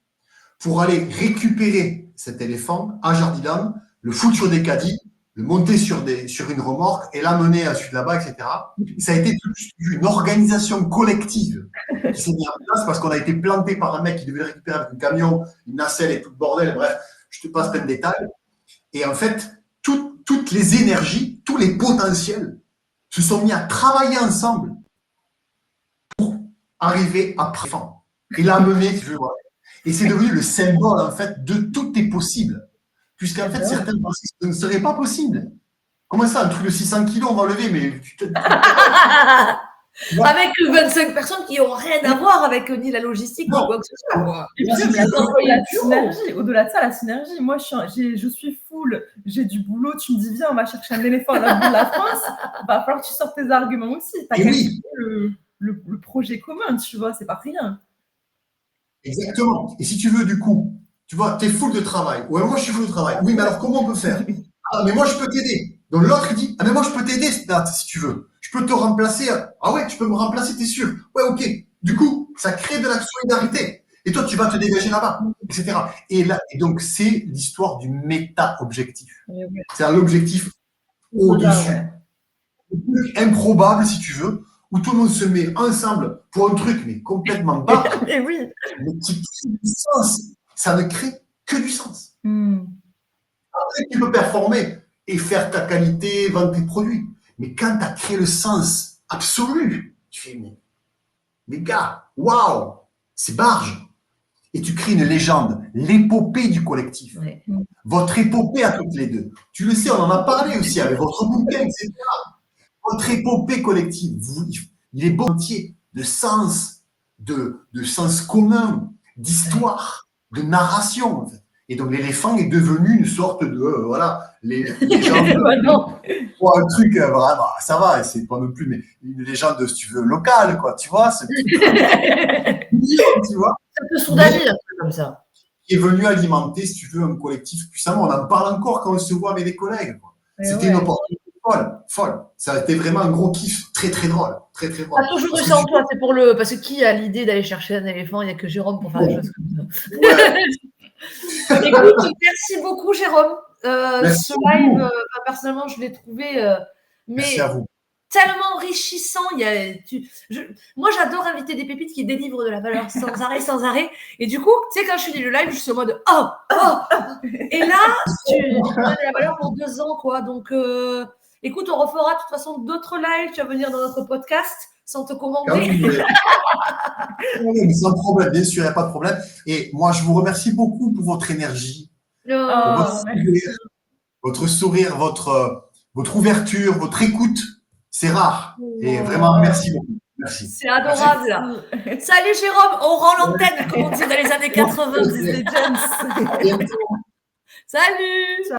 pour aller récupérer cet éléphant à Jardiland, le foutre sur des caddies, le monter sur une remorque et l'amener ensuite là-bas, etc. Et ça a été une organisation collective qui s'est mise en place parce qu'on a été planté par un mec qui devait le récupérer avec un camion, une nacelle et tout le bordel. Bref, je te passe plein de détails. Et en fait, toutes les énergies, tous les potentiels se sont mis à travailler ensemble pour arriver à l'éléphant et l'amener, si je veux. Et c'est devenu le symbole, en fait, de tout est possible. Puisqu'en fait, certains pensaient que ce ne serait pas possible. Comment ça, un truc de 600 kilos, on va lever, mais... Avec 25 personnes qui n'ont rien à voir avec ni la logistique, ni quoi que ce soit. Et puis, la synergie, au-delà de ça, la synergie. Moi, je suis full, j'ai du boulot, tu me dis, viens, on va chercher un éléphant à la bout de la France. Il va falloir que tu sortes tes arguments aussi. Tu as calculé le projet commun, tu vois, c'est pas rien. Exactement. Et si tu veux, du coup, tu vois, tu es full de travail. Ouais, moi, je suis full de travail. Oui, mais alors, comment on peut faire? Ah, mais moi, je peux t'aider. Donc, l'autre, il dit, ah, mais moi, je peux t'aider, Nat, si tu veux. Je peux te remplacer. Ah ouais, tu peux me remplacer, t'es sûr? Ouais, ok. Du coup, ça crée de la solidarité. Et toi, tu vas te dégager là-bas, etc. Et donc, c'est l'histoire du méta-objectif. C'est l'objectif au-dessus. Le truc improbable, si tu veux, où tout le monde se met ensemble pour un truc, mais complètement bas. Mais oui. Mais qui crée du sens. Ça ne crée que du sens. Après, tu peux performer et faire ta qualité, vendre tes produits. Mais quand tu as créé le sens absolu, tu fais, mais gars, waouh, c'est barge. Et tu crées une légende, l'épopée du collectif. Ouais. Votre épopée à toutes les deux. Tu le sais, on en a parlé aussi avec votre bouquin, etc. Votre épopée collective, il est entier de sens, de sens commun, d'histoire, de narration. En fait. Et donc l'éléphant est devenu une sorte de voilà, les gens un truc vraiment, ça va, c'est pas non plus, mais une légende, si tu veux, locale, quoi, tu vois, ce petit tu vois. Ça peut soudaner un truc comme ça. Qui est venu alimenter, si tu veux, un collectif puissamment. On en parle encore quand on se voit avec des collègues. C'était une opportunité folle. Ça a été vraiment un gros kiff, très très drôle, très très drôle. T'as toujours eu ça en toi, c'est pour le, parce que qui a l'idée d'aller chercher un éléphant? Il n'y a que Jérôme pour faire des choses comme ça. Ouais. Écoute, merci beaucoup Jérôme. Ce live, personnellement, je l'ai trouvé mais tellement enrichissant. Moi, j'adore inviter des pépites qui délivrent de la valeur sans arrêt. Et du coup, tu sais, quand je finis le live, je suis en mode oh. Et là, tu donnes de la valeur pour 2 ans, quoi. Donc, écoute, on refera de toute façon d'autres lives. Tu vas venir dans notre podcast sans te commander. Sans problème, bien sûr, il n'y a pas de problème. Et moi, je vous remercie beaucoup pour votre énergie, votre sourire, votre ouverture, votre écoute. C'est rare. Et vraiment, merci beaucoup. Merci. C'est adorable. Salut Jérôme, on rend l'antenne, comme on dit dans les années 80, disent les Jones. Salut.